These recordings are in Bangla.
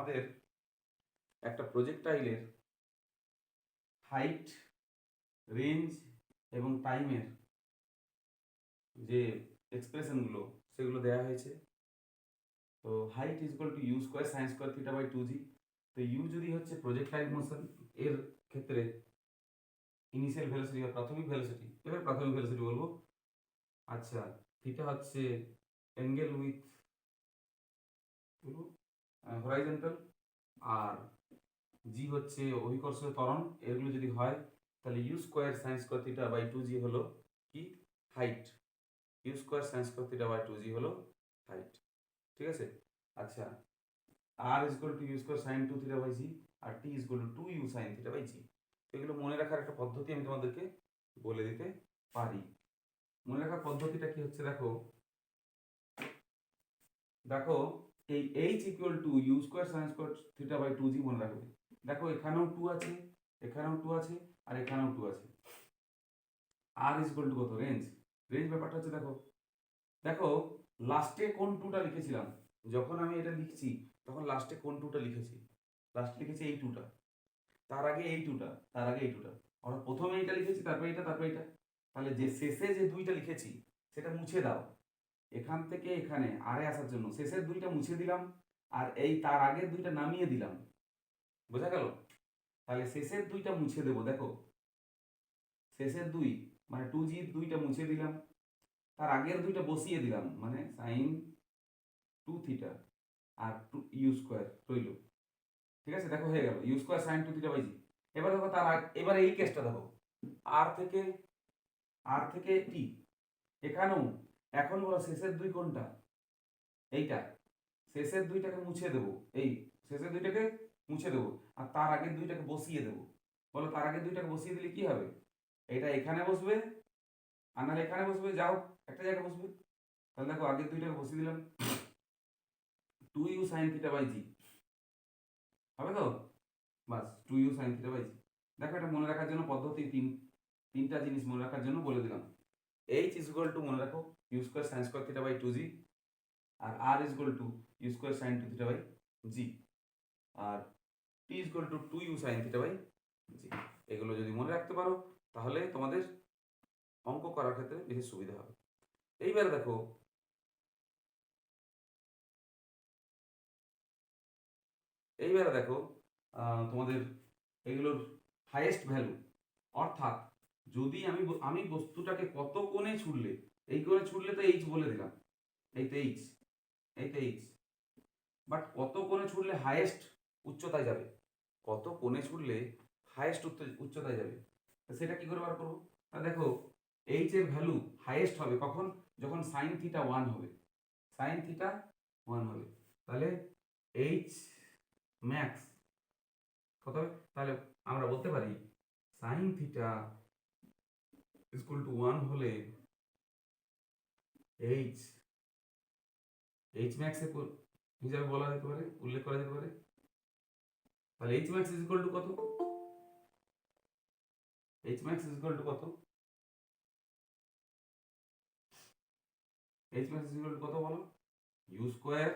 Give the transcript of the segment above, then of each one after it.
আমাদের একটা প্রজেক্টাইলের হাইট, রেঞ্জ এবং টাইমের যে এক্সপ্রেশনগুলো সেগুলো দেওয়া হয়েছে। তো height is equal to u square sine square theta by 2g। তো ইউ যদি হচ্ছে প্রজেক্টাইল মোশন এর ক্ষেত্রে ইনিশিয়াল ভেলোসিটি বা প্রাথমিক ভেলোসিটি, এবার প্রাথমিক ভেলোসিটি বলবো। আচ্ছা, থিটা হচ্ছে অ্যাঙ্গেল উইথ হরাইজন্টাল, আর জি হচ্ছে অভিকর্ষ ত্বরণ। এগুলো যদি হয় তাহলে u square sine square theta by 2g হলো কি height. U square sine square theta by 2g হলো হাইট, ঠিক আছে। আচ্ছা, R is equal to u square sine 2 theta by g, আর T is equal to 2u sine theta by g. এগুলো মনে রাখার একটা পদ্ধতি আমি তোমাদেরকে বলে দিতে পারি। মনে রাখার পদ্ধতিটা কি হচ্ছে দেখো, দেখো এই h equal to u square sine square theta by 2g মনে রাখবে। দেখো এখানেও 2 আছে, এখানেও 2 আছে, আর এখানেও 2 আছে। আর ইজ ইকুয়াল টু কত? রেঞ্জ। রেঞ্জ ব্যাপারটা হচ্ছে দেখো, দেখো লাস্টে কোন 2টা লিখেছিলাম, যখন আমি এটা লিখছি তখন লাস্টে কোন 2টা লিখেছি? লাস্টে লিখেছি এই 2টা, তার আগে এই 2টা, তার আগে এই 2টা। আমরা প্রথমে এইটা লিখেছি, তারপর এটা, তারপর এটা। তাহলে যে শেষে যে 2টা লিখেছি সেটা মুছে দাও। এখান থেকে এখানে আরে আসার জন্য শেষের 2টা মুছে দিলাম, আর এই তার আগের 2টা নামিয়ে দিলাম। বোঝা গেল? তাহলে শেষের 2টা মুছে দেবো। দেখো শেষের 2 মানে 2g 2টা মুছে দিলাম, তার আগের 2টা বসিয়ে দিলাম, মানে সাইন 2 থিটা আর 2 ইউ স্কোয়ার রইল। ঠিক আছে, দেখো হয়ে গেল u square sine 2 theta by g. এবার দেখো এবার এই কেসটা দেখো, আর থেকে টি। এখানেও এখন বলো শেষের 2 কোনটা? এইটা। শেষের 2টাকে মুছে দেবো, এই শেষের 2টাকে মুছে দেবো, আর তার আগের 2টাকে বসিয়ে দেবো। বলো তার আগের 2টাকে বসিয়ে দিলে কি হবে? এটা এখানে বসবে, আর নাহলে এখানে বসবে, যাও একটা জায়গায় বসবে। তাহলে দেখো আগের 2টাকে বসিয়ে দিলাম, 2u sine theta by g হবে তো? বাস 2u সাইন থিটা বাই জি। দেখো এটা মনে রাখার জন্য পদ্ধতি তিনটা জিনিস মনে রাখার জন্য বলে দিলাম। h ইজ ইকুয়াল টু মনে রাখো u square sine square theta by 2g, আর r is equal to u square sine 2 theta by g, আর t is equal to 2u sine theta by g. এগুলো যদি মনে রাখতে পারো তাহলে তোমাদের অঙ্ক করার ক্ষেত্রে বেশি সুবিধা হবে। এইবার দেখো, এইবারে দেখো তোমাদের এগুলোর হাইয়েস্ট ভ্যালু, অর্থাৎ যদি আমি বস্তুটাকে কত কোণে ছুড়লে, এই কোণে ছুড়লে তো এইচ বলে দিলাম, এই তো এইচ, এই তো এইচ। বাট কত কোণে ছুড়লে হাইয়েস্ট উচ্চতায় যাবে, কত কোণে ছুড়লে হাইয়েস্ট উচ্চতায় যাবে, সেটা কি করে বার করবো? তা দেখো এইচ এর ভ্যালু হাইয়েস্ট হবে কখন? যখন সাইন থিটা 1 হবে, সাইন থিটা 1 হবে। তাহলে এইচ ম্যাক্স কত হবে? তাহলে আমরা বলতে পারি সাইন থিটা ইকুয়াল টু 1 হলে এইচ ম্যাক্স এর হিসাবে বলা যেতে পারে, উল্লেখ করা যেতে পারে। তাহলে H max is equal to কত? H max is equal to কত? H max is equal to কত বলো? ইউ স্কোয়ার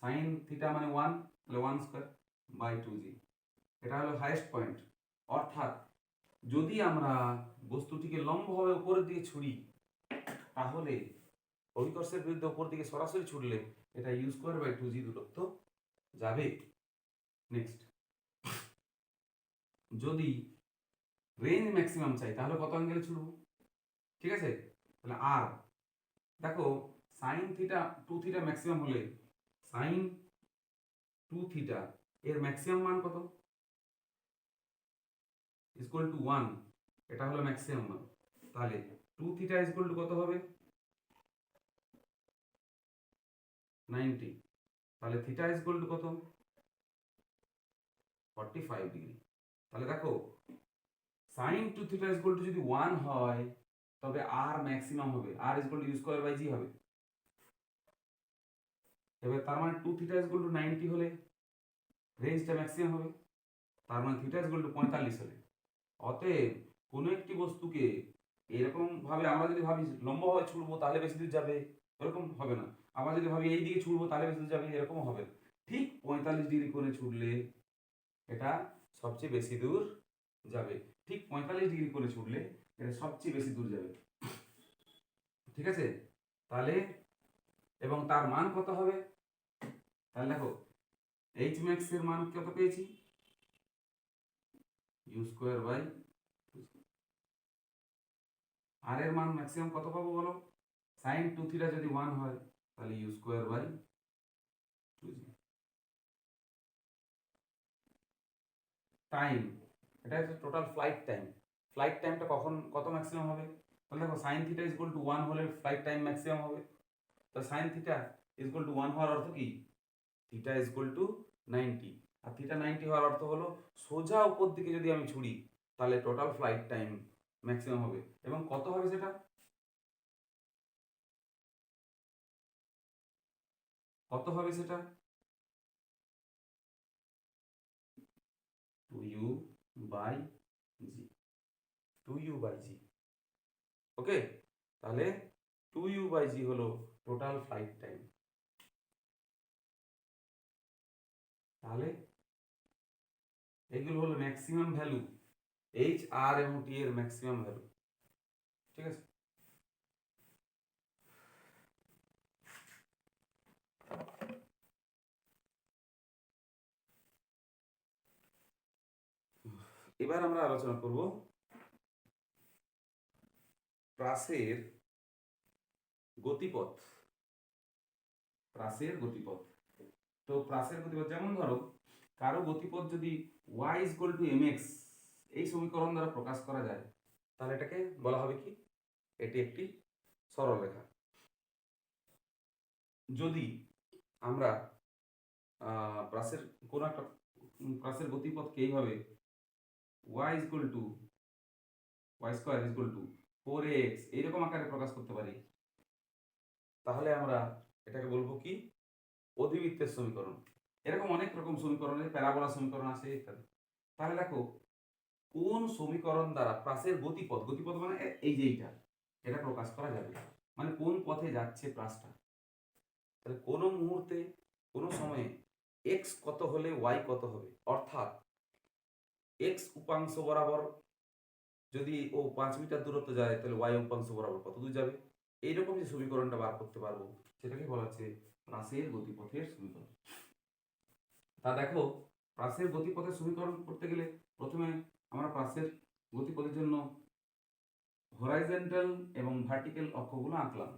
সাইন থিটা মানে 1, তাহলে 1 স্কোয়ার বাই 2g। এটা হলো হাইয়েস্ট পয়েন্ট। অর্থাৎ যদি আমরা বস্তুটিকে লম্বভাবে উপরের দিকে ছুড়ি, তাহলে অভিকর্ষের বিরুদ্ধে উপর দিকে সরাসরি ছুটলে এটা ইউ স্কোয়ার বাই 2g দূরত্ব যাবে। নেক্সট, যদি রেঞ্জ ম্যাক্সিমাম চাই তাহলে কত অ্যাঙ্গেলে ছুটবো? ঠিক আছে, তাহলে আর দেখো সাইন থিটা 2 থিটা ম্যাক্সিমাম হলে সাইন 2 থিটা এর ম্যাক্সিমাম মান কত? ইকুয়াল টু 1, এটা হলো ম্যাক্সিমাম মান। তাহলে 2 থিটা ইকুয়াল টু কত হবে? 90। তাহলে থিটা ইকুয়াল টু কত? 45 ডিগ্রি। তাহলে দেখো সাইন 2 থিটা ইকুয়াল টু যদি 1 হয় তবে আর ম্যাক্সিমাম হবে, R equal to u square by g হবে। এবার তার মানে 2 থিটা ইকুয়াল টু 90 হলে রেঞ্জটা ম্যাক্সিমাম হবে, তার মানে থিটা ইকুয়াল টু 45 হলে। অতএব কোনো একটি বস্তুকে এরকম ভাবে আমরা যদি ভাবি লম্বভাবে ছুড়বো তাহলে বেশি দূর যাবে, ওরকম হবে না। আবার যদি ভাবি এই দিকে ছুটবো তাহলে বেশি দূর যাবে, এরকমও হবে না। ঠিক 45 ডিগ্রি কোণে ছুটলে এটা সবচেয়ে বেশি দূর যাবে। ঠিক 45 ডিগ্রি কোণে ছুটলে এটা সবচেয়ে বেশি দূর যাবে। ঠিক আছে, তাহলে এবং তার মান কত হবে? তাহলে দেখো এইচ ম্যাক্স এর মান কত পেয়েছি? ইউ স্কোয়ার বাই, আর এর মান ম্যাক্সিমাম কত পাবো বলো? সাইন 2 থিটা যদি 1 হয় তাহলে ইউ স্কোয়ার বাই 2জি। টাইম, এটা হচ্ছে টোটাল ফ্লাইট টাইম। ফ্লাইট টাইমটা কখন কত ম্যাক্সিমাম হবে? তাহলে দেখো sine theta is equal to 1 হলে ফ্লাইট টাইম ম্যাক্সিমাম হবে। তো sine theta is equal to 1 হওয়ার অর্থ কি? Theta is equal to 90। আর থিটা 90 হওয়ার অর্থ হলো সোজা উপর দিকে যদি আমি ছুড়ি তাহলে টোটাল ফ্লাইট টাইম ম্যাক্সিমাম হবে। এবং কত হবে সেটা? কত হবে সেটা? 2u by g, 2u by জি। ওকে, তাহলে 2u বাই জি হলো টোটাল ফ্লাইট টাইম। তাহলে এগুলো হলো ম্যাক্সিমাম ভ্যালু, এইচ আর এবং টি এর ম্যাক্সিমাম ভ্যালু। ঠিক আছে, এবার আমরা আলোচনা করব প্রাসের গতিপথ। প্রাসের গতিপথ, তো প্রাসের গতিপথ যেমন ধরো কারো গতিপথ যদি y is equal two mx এই সমীকরণ দ্বারা প্রকাশ করা যায় তাহলে এটাকে বলা হবে কি? এটি একটি সরলরেখা। যদি আমরা প্রাসের কোন একটা প্রাসের গতিপথকে এইভাবে y is equal to y square is equal to 4x এইরকম আকারে প্রকাশ করতে পারি তাহলে আমরা এটাকে বলবো কি? অধিবৃত্তের সমীকরণ। এরকম অনেক রকম সমীকরণের প্যারাবোলা সমীকরণ আছে ইত্যাদি। তাহলে দেখো কোন সমীকরণ দ্বারা প্রাসের গতিপথ, গতিপথ মানে এই যে এইটা, এটা প্রকাশ করা যাবে, মানে কোন পথে যাচ্ছে প্রাসটা। তাহলে কোন মুহূর্তে কোন সময়ে এক্স কত হলে ওয়াই কত হবে, অর্থাৎ এক্স উপাংশ বরাবর যদি ও 5 মিটার দূরত্ব যায় তাহলে ওয়াই উপাংশ বরাবর কত দূর যাবে, এইরকম যে সমীকরণটা বার করতে পারবো সেটাকে বলা হচ্ছে প্রাসের গতিপথের সমীকরণ। তা দেখো প্রাসের গতিপথের সমীকরণ করতে গেলে প্রথমে আমরা প্রাসের গতিপথের জন্য হরাইজন্টাল এবং ভার্টিক্যাল অক্ষগুলো আঁকলাম।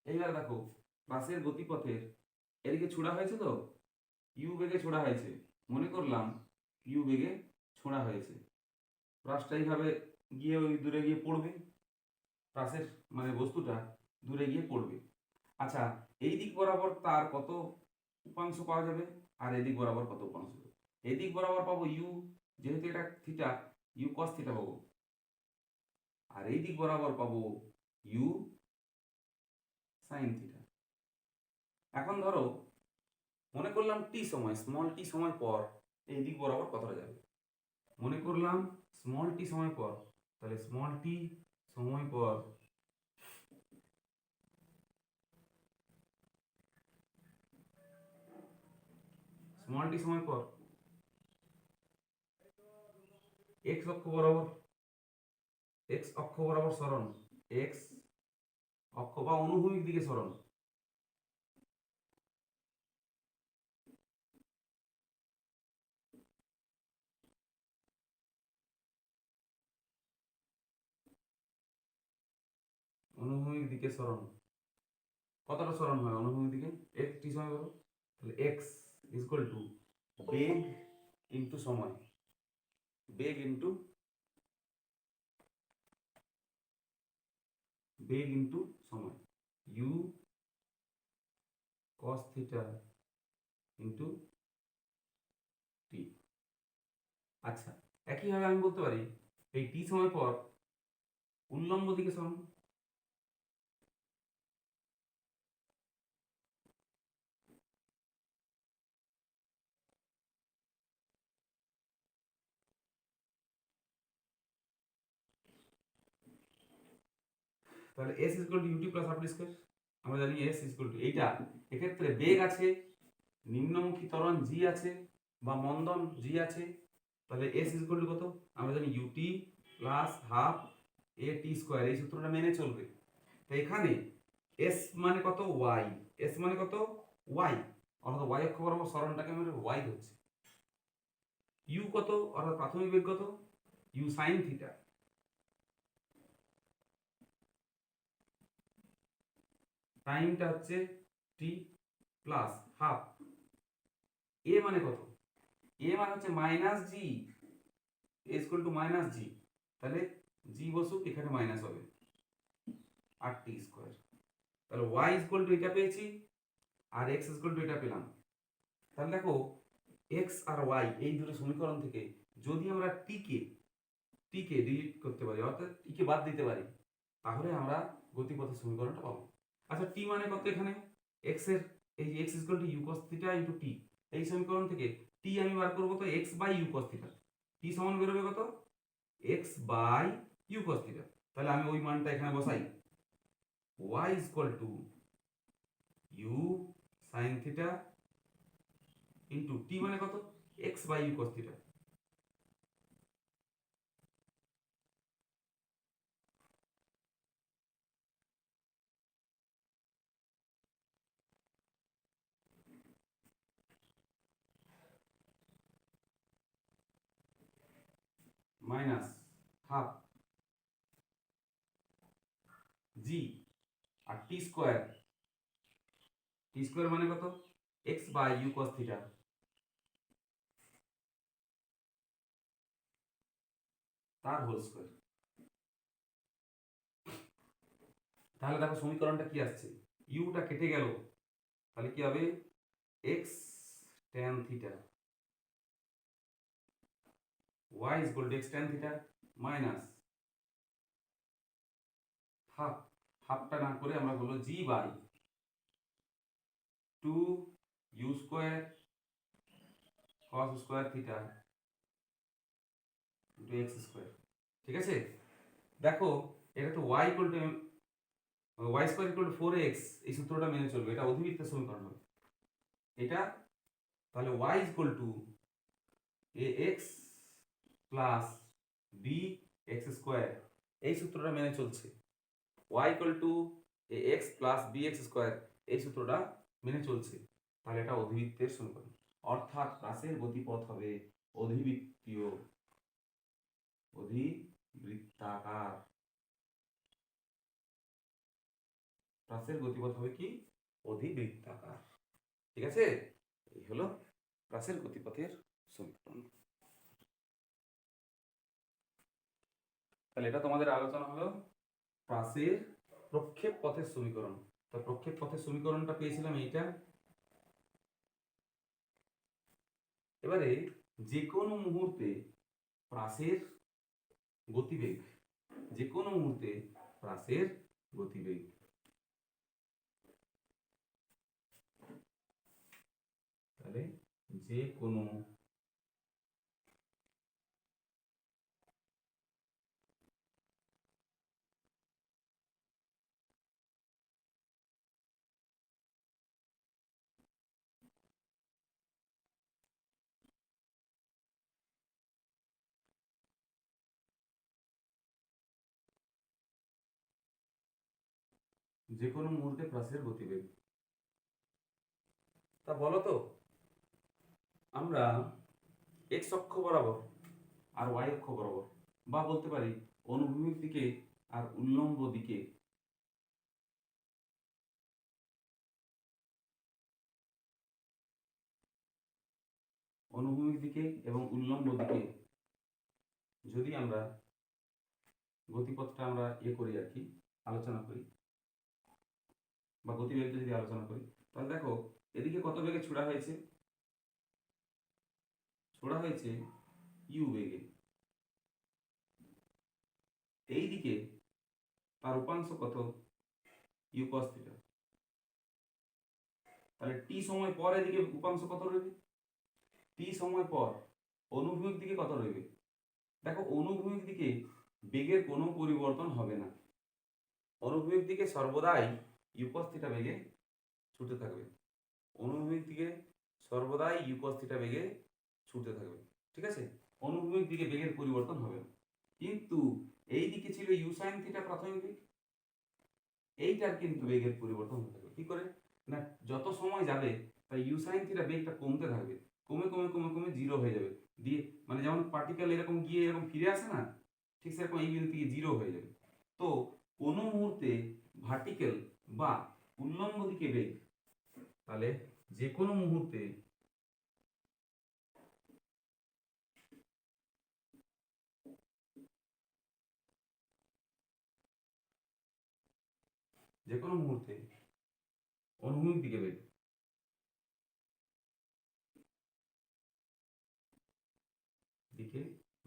এইবার দেখো প্রাসের গতিপথের এদিকে ছোড়া হয়েছে, তো ইউ বেগে ছোড়া হয়েছে, মনে করলাম ইউ বেগে ছোড়া হয়েছে, প্রাসটা এইভাবে গিয়ে ওই দূরে গিয়ে পড়বে, প্রাসের মানে বস্তুটা দূরে গিয়ে পড়বে। আচ্ছা, এই দিক বরাবর তার কত উপাংশ পাওয়া যাবে আর এদিক বরাবর কত উপাংশ? এদিক বরাবর পাবো ইউ, যেহেতু এটা থিটা, ইউ কস থিটা পাবো, আর এই দিক বরাবর পাবো ইউ সাইন থিটা। এখন ধরো মনে করলাম টি সময়, স্মল টি সময় পর এই দিক বরাবর কতটা যাবে, মনে করলাম স্মল টি সময় পর, তাহলে স্মল টি সময় পর স্মল টি সময় পর এক্স অক্ষ বরাবর, এক্স অক্ষ বরাবর সরণ, এক্স অক্ষ বা অনুভূমিক দিকে সরণ, অনুভূমিক দিকে সরণ কতটা সরণ হয় অনুভূমিক দিকে? এক্স টি সময় বলো, তাহলে x is equal two beg into সময়, বেগ ইন্টু সময়, you cos theta into T. আচ্ছা, একইভাবে আমি বলতে পারি এই টি সময় পর উল্লম্ব দিকে সরণ, তাহলে s is equal to UT plus আর টি স্কয়ার। আমরা জানি s ইকুয়াল টু এইটা, এক্ষেত্রে বেগ আছে, নিম্নমুখী ত্বরণ g আছে বা মন্দন g আছে, তাহলে s ইকুয়াল টু কত আমরা জানি ut plus half a t square, এই সূত্রটা মেনে চলবে। তো এখানে s মানে কত y, s মানে কত y, অর্থাৎ y অক্ষ বরাবর সরণটাকে আমরা y ধরছি। u কত অর্থাৎ প্রাথমিক বেগ কত u sin থিটা, টাইমটা হচ্ছে t প্লাস হাফ, a মানে কত, a মানে হচ্ছে minus g, a equal to minus g, তাহলে জি বসুক, এখানে মাইনাস হবে আর টি স্কয়ার, তাহলে y ইকুয়াল টু এটা পেয়েছি আর x ইকুয়াল টু এটা পেলাম। তাহলে দেখো x আর y এই দুটো সমীকরণ থেকে যদি আমরা t কে ডিলিট করতে পারি, অর্থাৎ t কে বাদ দিতে পারি, তাহলে আমরা গতিপথের সমীকরণটা পাবো। আচ্ছা t মানে কত, এখানে x এর এই যে x equal to u cos theta into t, এই সমীকরণ থেকে t আমি বার করব তো x by u cos theta, t সমান বেরোবে কত x by u cos theta, তাহলে আমি ওই মানটা এখানে বসাই, y equal to u sin theta into t মানে কত x by u cos theta. Minus half g আর টি স্কয়ার, টি স্কয়ার মানে কত x by u cos theta, তার হোল স্কয়ার। তাহলে দেখো সমীকরণটা কি আসছে, ইউটা কেটে গেল, তাহলে কি হবে x tan theta y is equal to x tan theta minus half, হাফটা না করে আমরা বলবো g by 2 u square cos square theta into x square. ঠিক আছে, দেখো এটা তো y equal to y square equal to 4x, এই সূত্রটা মেনে চলবে, এটা অধিবৃত্তের সমীকরণ হবে এটা। তাহলে y equal two ax plus bx square, এই সূত্রটা মেনে চলছে, y equal two ax plus bx square, এই সূত্রটা মেনে চলছে, তাহলে এটা অধিবৃত্তের সমীকরণ, অর্থাৎ প্রাসের গতিপথ হবে অধিবৃত্তীয়, অধিবৃত্তাকার। প্রাসের গতিপথ হবে কি অধিবৃত্তাকার। ঠিক আছে, এই হলো প্রাসের গতিপথের সমীকরণ। তাহলে এটা তোমাদের আলোচনা হলো প্রাসের প্রক্ষেপ পথের সমীকরণ। তো প্রক্ষেপ পথের সমীকরণটা পেয়েছিলাম এইটা। এবারে যে কোনো মুহূর্তে প্রাসের গতিবেগ, যে কোনো মুহূর্তে প্রাসের গতিবেগ, তাহলে যে কোনো মুহূর্তে প্রাসের গতিবেগ। তা বলো তো আমরা এক্স অক্ষ বরাবর আর ওয়াই অক্ষ বরাবর, বা বলতে পারি অনুভূমিক দিকে আর উল্লম্ব দিকে, অনুভূমিক দিকে এবং উল্লম্ব দিকে যদি আমরা গতিপথটা আমরা করি আর কি, আলোচনা করি, বা গতিবেগটা যদি আলোচনা করি, তাহলে দেখো এদিকে কত বেগে ছোড়া হয়েছে, ছোড়া হয়েছে ইউ বেগে, এই দিকে তার উপাংশ কত ইউ cos থিটা, তাহলে টি সময় পর এদিকে উপাংশ কত রইবে, টি সময় পর অনুভূমিক দিকে কত রইবে। দেখো অনুভূমিক দিকে বেগের কোনো পরিবর্তন হবে না, অনুভূমিক দিকে সর্বদাই ইউ কস থিটা বেগে ছুটতে থাকবে। অনুভূমিক দিকে সর্বদাই ইউ কস থিটা বেগে ছুটতে থাকবে, ঠিক আছে? অনুভূমিক দিকে বেগের পরিবর্তন হবে না। কিন্তু এই দিকে ছিল ইউ সাইন থিটা প্রাথমিক বেগ, এইটার কিন্তু বেগের পরিবর্তন হতে থাকবে। কি করে না, যত সময় যাবে তাই ইউ সাইন থিটা বেগটা কমতে থাকবে, কমে কমে কমে কমে জিরো হয়ে যাবে। দিয়ে মানে যেমন পার্টিকেল এরকম গিয়ে এরকম ফিরে আসে না, ঠিক সেরকম এই বিন্দু থেকে জিরো হয়ে যাবে। তো কোনো মুহূর্তে ভার্টিক্যাল বা উল্লম্ব দিকে বেগ, তাহলে যে কোনো মুহূর্তে অনুভূমিক দিকে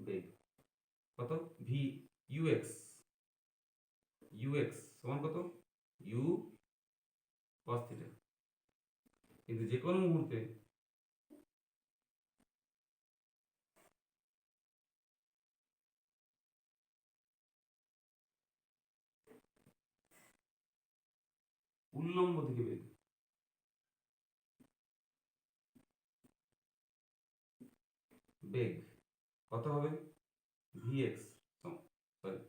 বেগ কত ভি ইউএক্স সমান কত ইউ কস থিটা। কিন্তু যে কোনো মুহূর্তে উল্লম্ব দিকে বেগ কত হবে ভিএক্স সরি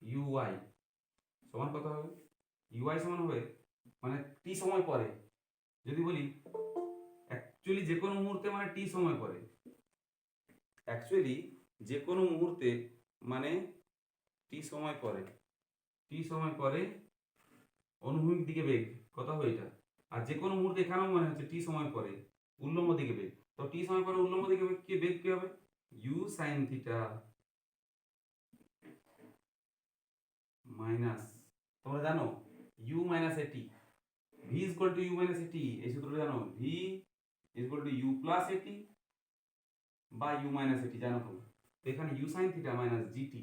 ইউআই সমান কত হবে, ইউআই সমান হবে মানে টি সময় পরে, যদি বলি অ্যাকচুয়ালি যে কোনো মুহূর্তে মানে টি সময় পরে, অ্যাকচুয়ালি যে কোনো মুহূর্তে মানে টি সময় পরে অনুভূমিক দিকে বেগ কত হবে এটা। আর যে কোনো মুহূর্তে এখানেও মানে হচ্ছে টি সময় পরে উল্লম্ব দিকে বেগ, তো টি সময় পরে উল্লম্ব দিকে বেগ কি হবে ইউ সাইন থিটা মাইনাস, তোমরা জানো u minus at, v is equal to u minus at, এই সূত্রটা জানো, v is equal to u plus at বা ইউ মাইনাস এটি জানো তোমরা। তো এখানে u sine theta minus gt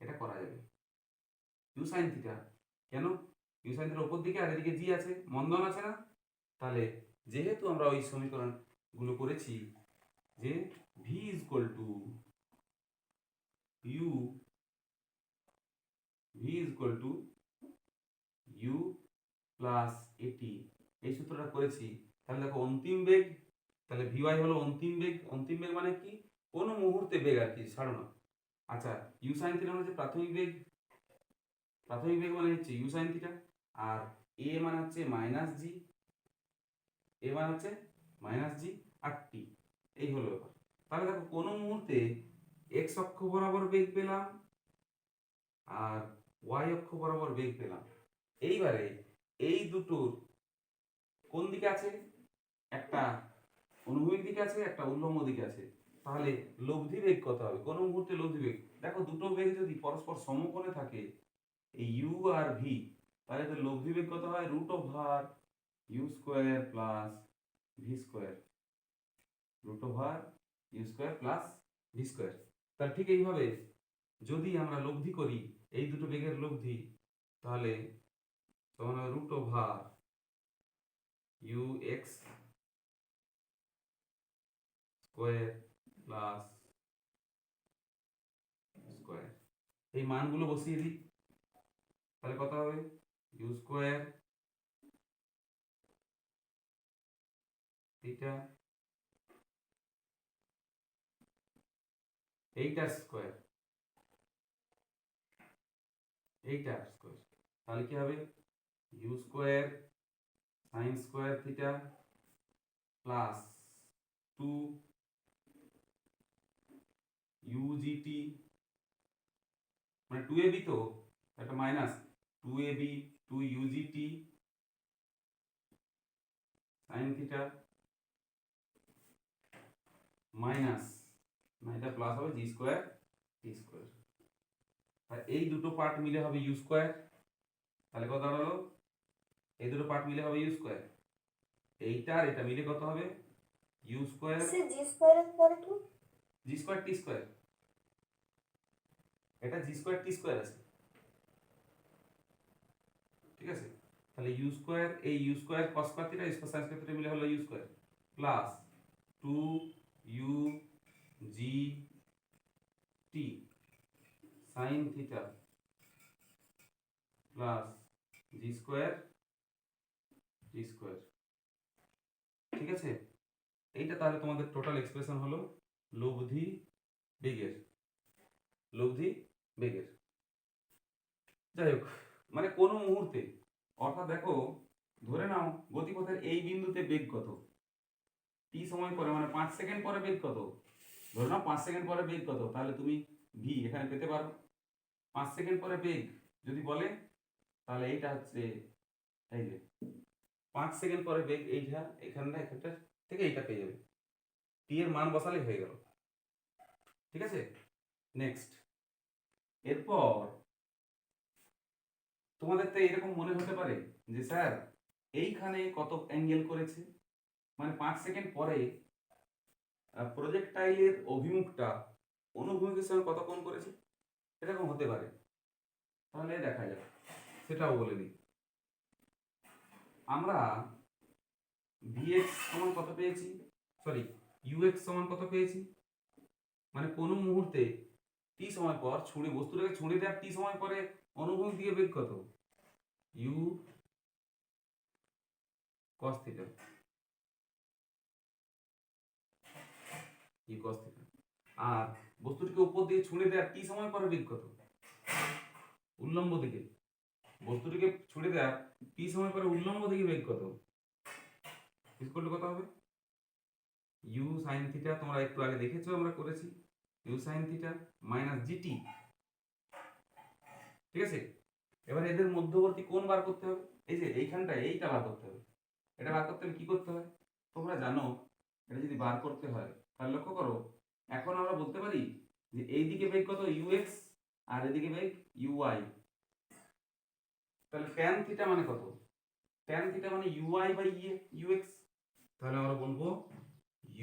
এটা করা যাবে। ইউ সাইন থিটা কেন, ইউ সাইন থিটার উপর দিকে আর এদিকে জি আছে, মন্দন আছে না, তাহলে যেহেতু আমরা ওই সমীকরণ গুলো করেছি যে v is equal to u u plus at, এই সূত্রটা করেছি, তাহলে দেখো অন্তিম বেগ, তাহলে ভিওয়াই হলো অন্তিম বেগ। অন্তিম বেগ মানে কি, কোনো মুহূর্তে বেগ আর কি, ছাড়ো না। আচ্ছা ইউ সাইন থিটা মানে হচ্ছে প্রাথমিক বেগ মানে হচ্ছে ইউ সাইন থিটা, আর এ মানে হচ্ছে মাইনাস জি, আর টি, এই হলো ব্যাপার। তাহলে দেখো কোনো মুহূর্তে এক্স অক্ষ বরাবর বেগ পেলাম আর ওয়াই অক্ষ বরাবর বেগ পেলাম। এইবারে এই দুটোর কোন দিকে আছে, একটা অনুভূমিক দিকে আছে একটা উল্লম্ব দিকে আছে, তাহলে লব্ধি বেগ কত হবে, কোন মুহূর্তে লব্ধি বেগ, দেখো দুটো বেগ যদি পরস্পর সমকোণে থাকে এই ইউ আর ভি, তাহলে তো লব্ধি বেগ কত হয় root over u square plus v square, তাহলে ঠিক এইভাবে যদি আমরা লব্ধি করি এই দুটো বেগের লব্ধি, তাহলে সমান হবে root over u x square plus square, এই মানগুলো বসিয়ে দিই, তাহলে কত হবে ইউ স্কোয়ার থিটা এইটার স্কোয়ার, তাহলে কি হবে u square sine square theta plus 2 u g t মানে 2ab, তো একটা minus 2ab 2 u g t sine theta minus না এটা প্লাস হবে জি স্কোয়ার টি স্কোয়ার, আর এই দুটো পার্ট মিলে হবে ইউ স্কোয়ার, তাহলে কত দাঁড়ালো এই দুটো পার্ট মিলে হবে ইউ স্কোয়ার, এইটা আর এটা মিলে কত হবে ইউ স্কোয়ার জি স্কোয়ার এর পরে কি জি স্কোয়ার টি স্কোয়ার, এটা জি স্কোয়ার টি স্কোয়ার আছে, ঠিক আছে। তাহলে ইউ স্কোয়ার এই u square cos square theta square sine square theta মিলে হলো u square plus 2 u g t sine theta plus g square t square. ঠিক আছে, এইটা তাহলে তোমাদের টোটাল এক্সপ্রেশন হলো লব্ধি বেগের, লব্ধি বেগের। যাই হোক, মানে কোনো মুহূর্তে, অর্থাৎ দেখো ধরে নাও গতিপথের এই বিন্দুতে বেগ কত, টি সময় পরে মানে 5 সেকেন্ড পরে বেগ কত, ধরে নাও 5 সেকেন্ড পরে বেগ কত, তাহলে তুমি ভি এখানে পেতে পারো। 5 সেকেন্ড পরে বেগ যদি বলে তাহলে এইটা হচ্ছে এই যে 5 সেকেন্ড পরে বেগ, এইটা এখানটা এখানটা থেকে এইটা পেয়ে যাবে, টি এর মান বসালে হয়ে গেল। ঠিক আছে, নেক্সট। এরপর তোমাদের তো এরকম মনে হতে পারে যে স্যার এইখানে কত অ্যাঙ্গেল করেছে, মানে 5 সেকেন্ড পরে প্রজেক্টাইলের অভিমুখটা অনুভূমিকের সঙ্গে কত কোণ করেছে, এরকম হতে পারে। তাহলে দেখা যাক, সেটাও বলে দিই। আমরা vx সমান কত পেয়েছি, সরি ux সমান কত পেয়েছি, মানে কোন মুহূর্তে টি সময় পর ছুঁড়ে বস্তুটাকে ছুঁড়ে দেওয়ার টি সময় পরে অনুভূমিক দিকে বেগ কত, u cos theta, u cos theta. আর বস্তুটিকে উপর দিয়ে ছুঁড়ে দেওয়ার টি সময় পরে বেগ কত, উল্লম্ব দিকে, বস্তুটিকে ছুঁড়ে দেওয়ার টি সময় পরে উল্লম্ব দিকে বেগ কত, ইকুয়াল টু কত হবে, u sin থিটা, তোমরা একটু আগে দেখেছো আমরা করেছি, u sin theta minus GT. ঠিক আছে, এবার এদের মধ্যবর্তী কোণ বার করতে হবে, এই যে এইখানটা এইটা বার করতে হবে। এটা বার করতে হলে কি করতে হয় তোমরা জানো, এটা যদি বার করতে হয় তাহলে লক্ষ্য করো, এখন আমরা বলতে পারি যে এই দিকে বেগ কত ux আর এদিকে বেগ uy, তাহলে tan থিটা মানে কত, tan থিটা মানে uy বাই ux, তাহলে আমরা বলবো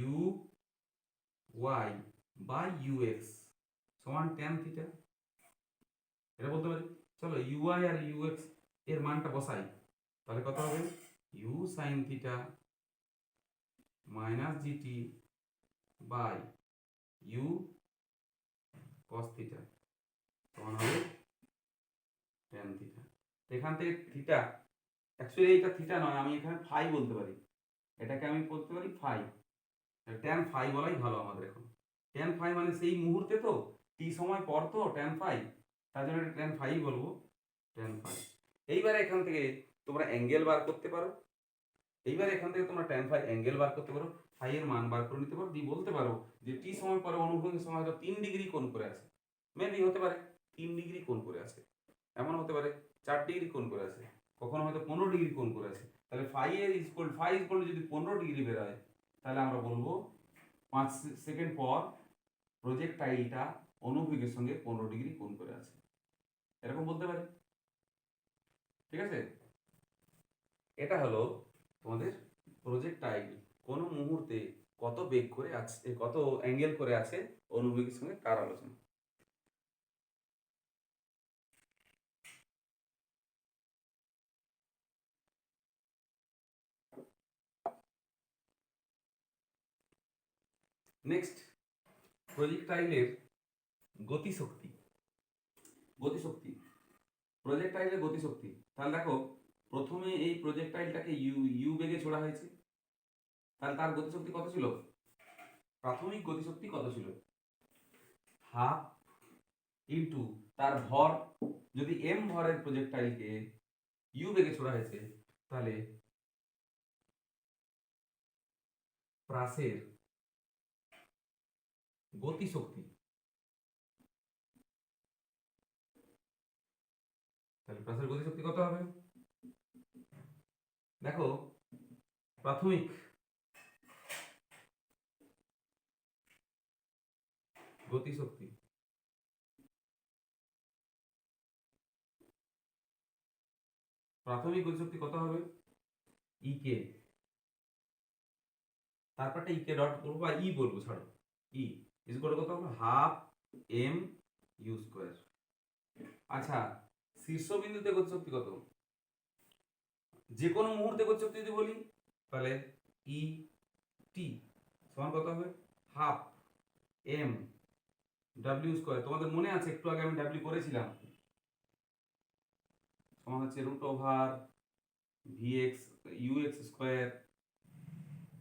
uy বাই ux সমান tan থিটা, এটা বলতে পারি। চলো uy আর ux এর মানটা বসাই, তাহলে কত হবে u sin theta minus gt by u cos theta সমান হবে tan থিটা। এখান থেকে থিটা, অ্যাকচুয়ালি এটা থিটা নয়, আমি এখানে ফাই বলতে পারি, এটাকে আমি বলতে পারি ফাই, tan ফাই বলাই ভালো আমাদের এখন। tan ফাই মানে সেই মুহূর্তে তো, টি সময় পর তো tan ফাই, তার জন্য এটা tan ফাই বলবো, tan ফাই। এইবারে এখান থেকে তোমরা অ্যাঙ্গেল বার করতে পারো, এইবার এখান থেকে তোমরা tan ফাই অ্যাঙ্গেল বার করতে পারো, ফাই এর মান বার করে নিতে পারো, দিয়ে বলতে পারো যে টি সময় পরে অনুভূমিক সময় হয়তো 3 ডিগ্রি কোণ করে আছে, মেবি হতে পারে 3 ডিগ্রি কোণ করে আছে, এমন হতে পারে 4 ডিগ্রি কোণ করে আছে, কখনো হয়তো 15 ডিগ্রি কোণ করে আছে। তাহলে ফাই এর ফাই যদি 15 ডিগ্রি বের হয়, তাহলে আমরা বলবো 5 সেকেন্ড পর প্রজেক্টাইলটা অনুভূমিকের সঙ্গে 15 ডিগ্রি কোণ করে আছে, এরকম বলতে পারি। ঠিক আছে, এটা হলো তোমাদের প্রজেক্টাইল কোন মুহূর্তে কত বেগ করে আছে, কত অ্যাঙ্গেল করে আছে অনুভূমিকের সঙ্গে তার আলোচনা। নেক্সট, প্রজেক্টাইলের গতিশক্তি, গতিশক্তি, প্রজেক্টাইলের গতিশক্তি। তাহলে দেখো প্রথমে এই প্রজেক্টাইলটাকে ইউ বেগে ছোড়া হয়েছে, তাহলে তার গতিশক্তি কত ছিল, প্রাথমিক গতিশক্তি কত ছিল, হাফ ইন্টু তার ভর, যদি এম ভরের প্রজেক্টাইলকে ইউ বেগে ছোড়া হয়েছে তাহলে প্রাসের গতিশক্তি, তাহলে প্রাসের গতিশক্তি কত হবে, দেখো প্রাথমিক গতিশক্তি, প্রাথমিক গতিশক্তি কত হবে ইকে, তারপরটা ইকে ডট করবো বা ই বলবো, ছাড়ো ই ইজ করে কত হবে হাফ এম ইউ স্কোয়ার। আচ্ছা, শীর্ষবিন্দুতে গতিশক্তি কত, যে কোনো মুহূর্তে গতিশক্তি যদি বলি তাহলে ই টি সমান কত হবে হাফ এম ডাব্লিউ স্কোয়ার। তোমাদের মনে আছে একটু আগে আমি ডাব্লিউ করেছিলাম, সমান হচ্ছে root over v x u x square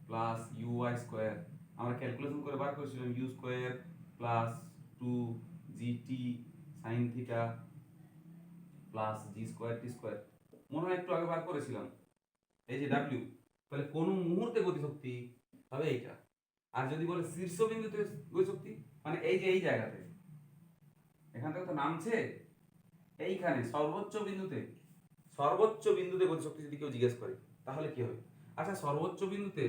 plus u y square. আমরা ক্যালকুলেশন করে বার করেছিলাম u square plus 2gt sine theta plus g square t square, মনে হয় একটু আগে বার করেছিলাম। এই যে ডাব্লিউ, তাহলে কোন মুহূর্তে গতিশক্তি হবে এইটা। আর যদি বলে শীর্ষবিন্দুতে গতিশক্তি, মানে এই যে এই জায়গাতে, এখান থেকে তো নামছে এইখানে সর্বোচ্চ বিন্দুতে, সর্বোচ্চ বিন্দুতে গতিশক্তি যদি কেউ জিজ্ঞেস করে তাহলে কি হবে? আচ্ছা, সর্বোচ্চ বিন্দুতে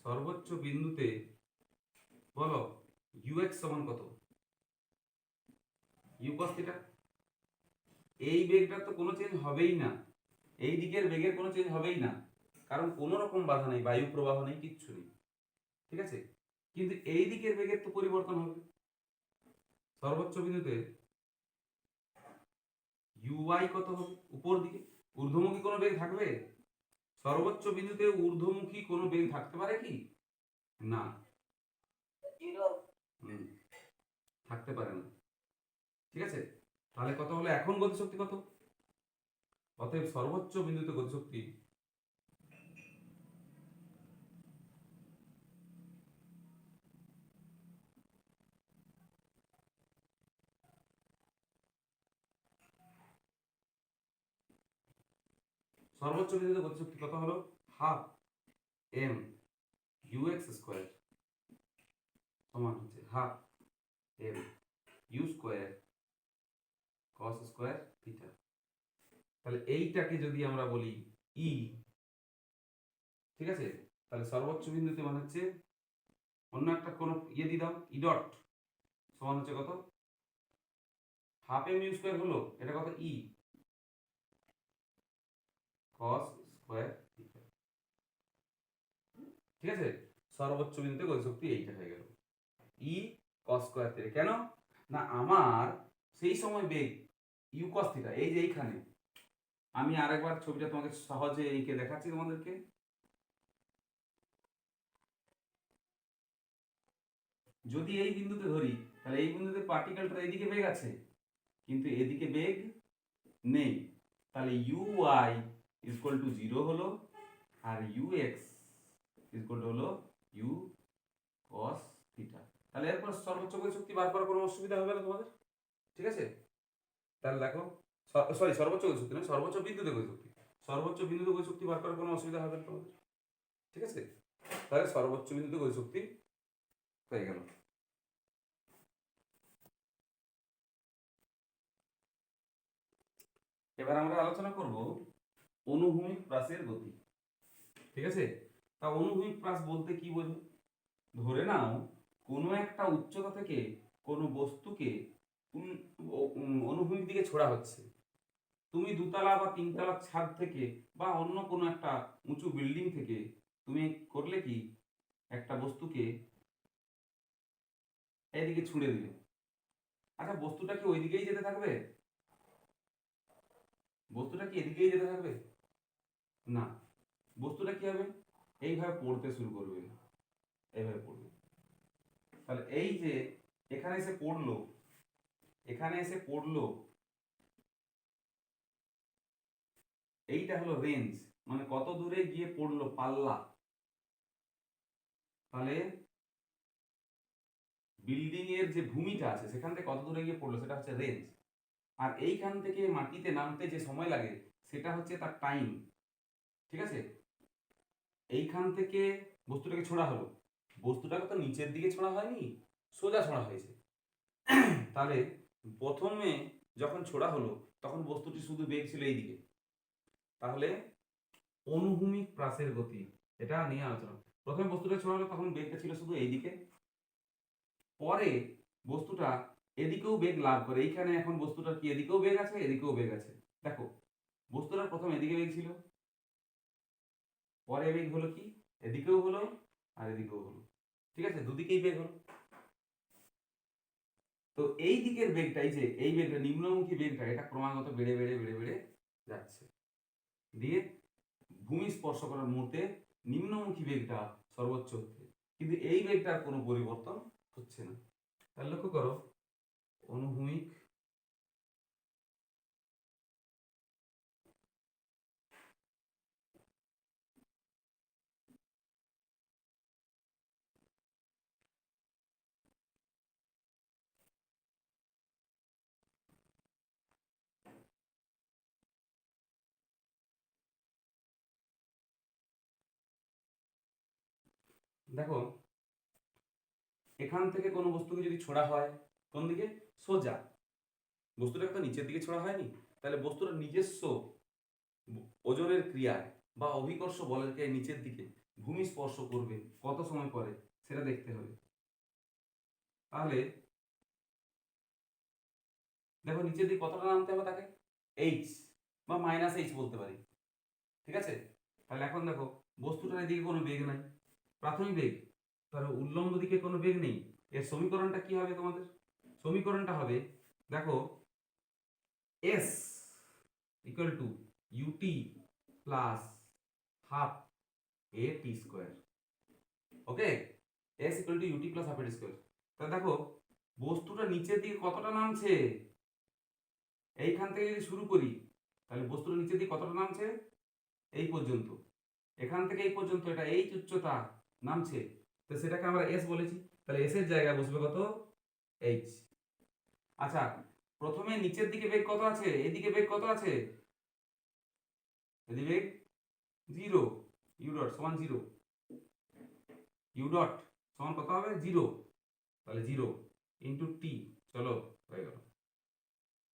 সর্বোচ্চ বিন্দুতে বলো ইউএক্স সমান কত? U cos theta. এই বেগটার তো কোনো চেঞ্জ হবেই না, এই দিকের বেগের কোনো চেঞ্জ হবেই না, কারণ কোনো রকম বাধা নেই, বায়ু প্রবাহ নেই, কিচ্ছু নেই, ঠিক আছে। কিন্তু এই দিকের বেগের তো পরিবর্তন হবে। সর্বোচ্চ বিন্দুতে ইউআই কত হবে? উপর দিকে ঊর্ধ্বমুখী কোনো বেগ থাকবে? সর্বোচ্চ বিন্দুতে ঊর্ধ্বমুখী কোনো বেগ থাকতে পারে কি? না, থাকতে পারে না, ঠিক আছে। তাহলে কত হলো এখন গতিশক্তি কত? অতএব সর্বোচ্চ বিন্দুতে গতিশক্তি সর্বোচ্চ বিন্দুতে গতিশক্তি কত হলো? হাফ এম ইউএক্স স্কোয়ার সমান হচ্ছে half m u square cos square theta. তাহলে এইটাকে যদি আমরা বলি ই, ঠিক আছে, তাহলে সর্বোচ্চ বিন্দুতে মানে হচ্ছে অন্য একটা কোন ইয়ে দিয়ে দাও, ই ডট সমান হচ্ছে কত? হাফ এম ইউ স্কোয়ার হলো, এটা কত? ই কস স্কোয়ার থিটা, ঠিক আছে। সর্বোচ্চ বিন্দুতে গতিশক্তি এইটা হয়ে গেল ই কস স্কোয়ার থিটা। কেন না, আমার সেই সময় বেগ ইউ কস থিটা এই যে এইখানে, আমি আরেকবার ছবিটা তোমাকে সহজে এইকে দেখাচ্ছি তোমাদেরকে। যদি এই বিন্দুতে ধরি তাহলে এই বিন্দুতে পার্টিকেলটা এদিকে বেগ আছে, কিন্তু এদিকে বেগ নেই, তাহলে ইউ ওয়াই ইকুয়াল টু 0 হলো, আর ইউ এক্স ইকুয়াল টু হলো ইউ কস থিটা। তাহলে এরপর সর্বোচ্চ গতিশক্তি বার করার কোনো অসুবিধা হবে না তোমাদের, ঠিক আছে। তাহলে দেখো, সরি সর্বোচ্চ গতিশক্তি না, সর্বোচ্চ বিন্দুতে গতিশক্তি, সর্বোচ্চ বিন্দুতে গতিশক্তি বার করার কোনো অসুবিধা হবে না তোমাদের, ঠিক আছে। তাহলে সর্বোচ্চ বিন্দুতে গতিশক্তি হয়ে গেল। এবার আমরা আলোচনা করব অনুভূমিক প্রাসের গতি, ঠিক আছে। তা অনুভূমিক প্রাস বলতে কি বোঝো? ধরে নাও কোনো একটা উচ্চতা থেকে কোনো বস্তুকে অনুভূমিক দিকে ছোড়া হচ্ছে। তুমি দুতলা বা তিনতলা ছাদ থেকে বা অন্য কোনো একটা উঁচু বিল্ডিং থেকে তুমি করলে কি, একটা বস্তুকে এদিকে ছুঁড়ে দিলে। আচ্ছা, বস্তুটা কি ওই দিকেই যেতে থাকবে? বস্তুটা কি এদিকেই যেতে থাকবে? না, বস্তুটা কি হবে? এইভাবে পড়তে শুরু করবে, এইভাবে পড়বে। তাহলে এই যে এখানে এসে পড়লো, এখানে এসে পড়লো, এইটা হলো রেঞ্জ, মানে কত দূরে গিয়ে পড়লো, পাল্লা। তাহলে বিল্ডিং এর যে ভূমিটা আছে সেখান থেকে কত দূরে গিয়ে পড়লো সেটা হচ্ছে রেঞ্জ। আর এইখান থেকে মাটিতে নামতে যে সময় লাগে সেটা হচ্ছে তার টাইম, ঠিক আছে। এইখান থেকে বস্তুটাকে ছোড়া হলো, বস্তুটাকে তো নিচের দিকে ছোড়া হয়নি, সোজা ছোড়া হয়েছে। তাহলে প্রথমে যখন ছোড়া হলো তখন বস্তুটি শুধু বেগ ছিল এইদিকে, তাহলে অনুভূমিক প্রাসের গতি এটা নিয়ে আলোচনা। প্রথমে বস্তুটা ছোড়া হলো তখন বেগটা ছিল শুধু এইদিকে, পরে বস্তুটা এদিকেও বেগ লাভ করে, এইখানে এখন বস্তুটার কি এদিকেও বেগ আছে এদিকেও বেগ আছে। দেখো, বস্তুটার প্রথম এদিকে বেগ ছিল, পরে বেগ হলো কি এদিকেও হলো আর এদিকেও হলো, ঠিক আছে, দুদিকেই বেগ হলো। তো এই দিকের বেগটাই যে এই বেগটা নিম্নমুখী বেগটা, এটা ক্রমাগত বেড়ে বেড়ে বেড়ে বেড়ে যাচ্ছে, দিয়ে ভূমি স্পর্শ করার মুহূর্তে নিম্নমুখী বেগটা সর্বোচ্চ হচ্ছে, কিন্তু এই বেগটার কোনো পরিবর্তন হচ্ছে না। তাহলে লক্ষ্য করো, অনুভূমিক দেখো, এখান থেকে কোনো বস্তুকে যদি ছোড়া হয় কোন দিকে, সোজা, বস্তুটাকে তো নিচের দিকে ছোড়া হয়নি, তাহলে বস্তুটা নিজস্ব ওজনের ক্রিয়ায় বা অভিকর্ষ বলকে নিচের দিকে ভূমি স্পর্শ করবে কত সময় পরে সেটা দেখতে হবে। তাহলে দেখো নিচের দিকে কতটা নামতে হবে তাকে, এইচ বা মাইনাস এইচ বলতে পারি, ঠিক আছে। তাহলে এখন দেখো বস্তুটার এদিকে কোনো বেগ নাই, প্রাথমিক বেগ, তাহলে উল্লম্ব দিকে কোনো বেগ নেই। এর সমীকরণটা কি হবে তোমাদের, সমীকরণটা হবে দেখো s equal to UT plus half a t square. Okay, s equal to UT plus half a t square. তাহলে দেখো বস্তুটা নিচের দিকে কতটা নামছে, এইখান থেকে যদি শুরু করি তাহলে বস্তুটা নিচের দিকে কতটা নামছে, এই পর্যন্ত, এখান থেকে এই পর্যন্ত এটা এইচ উচ্চতা নামছে, তো সেটাকে আমরা এস বলেছি। তাহলে এস এর জায়গায় বসবে কত, এইচ। আচ্ছা, প্রথমে নিচের দিকে বেগ কত আছে, এদিকে বেগ কত আছে, এদিকে বেগ 0, ইউ ডট সমান 0, ইউ ডট সমান কত হবে 0, তাহলে 0 ইন্টু টি, চলো হয়ে গেল,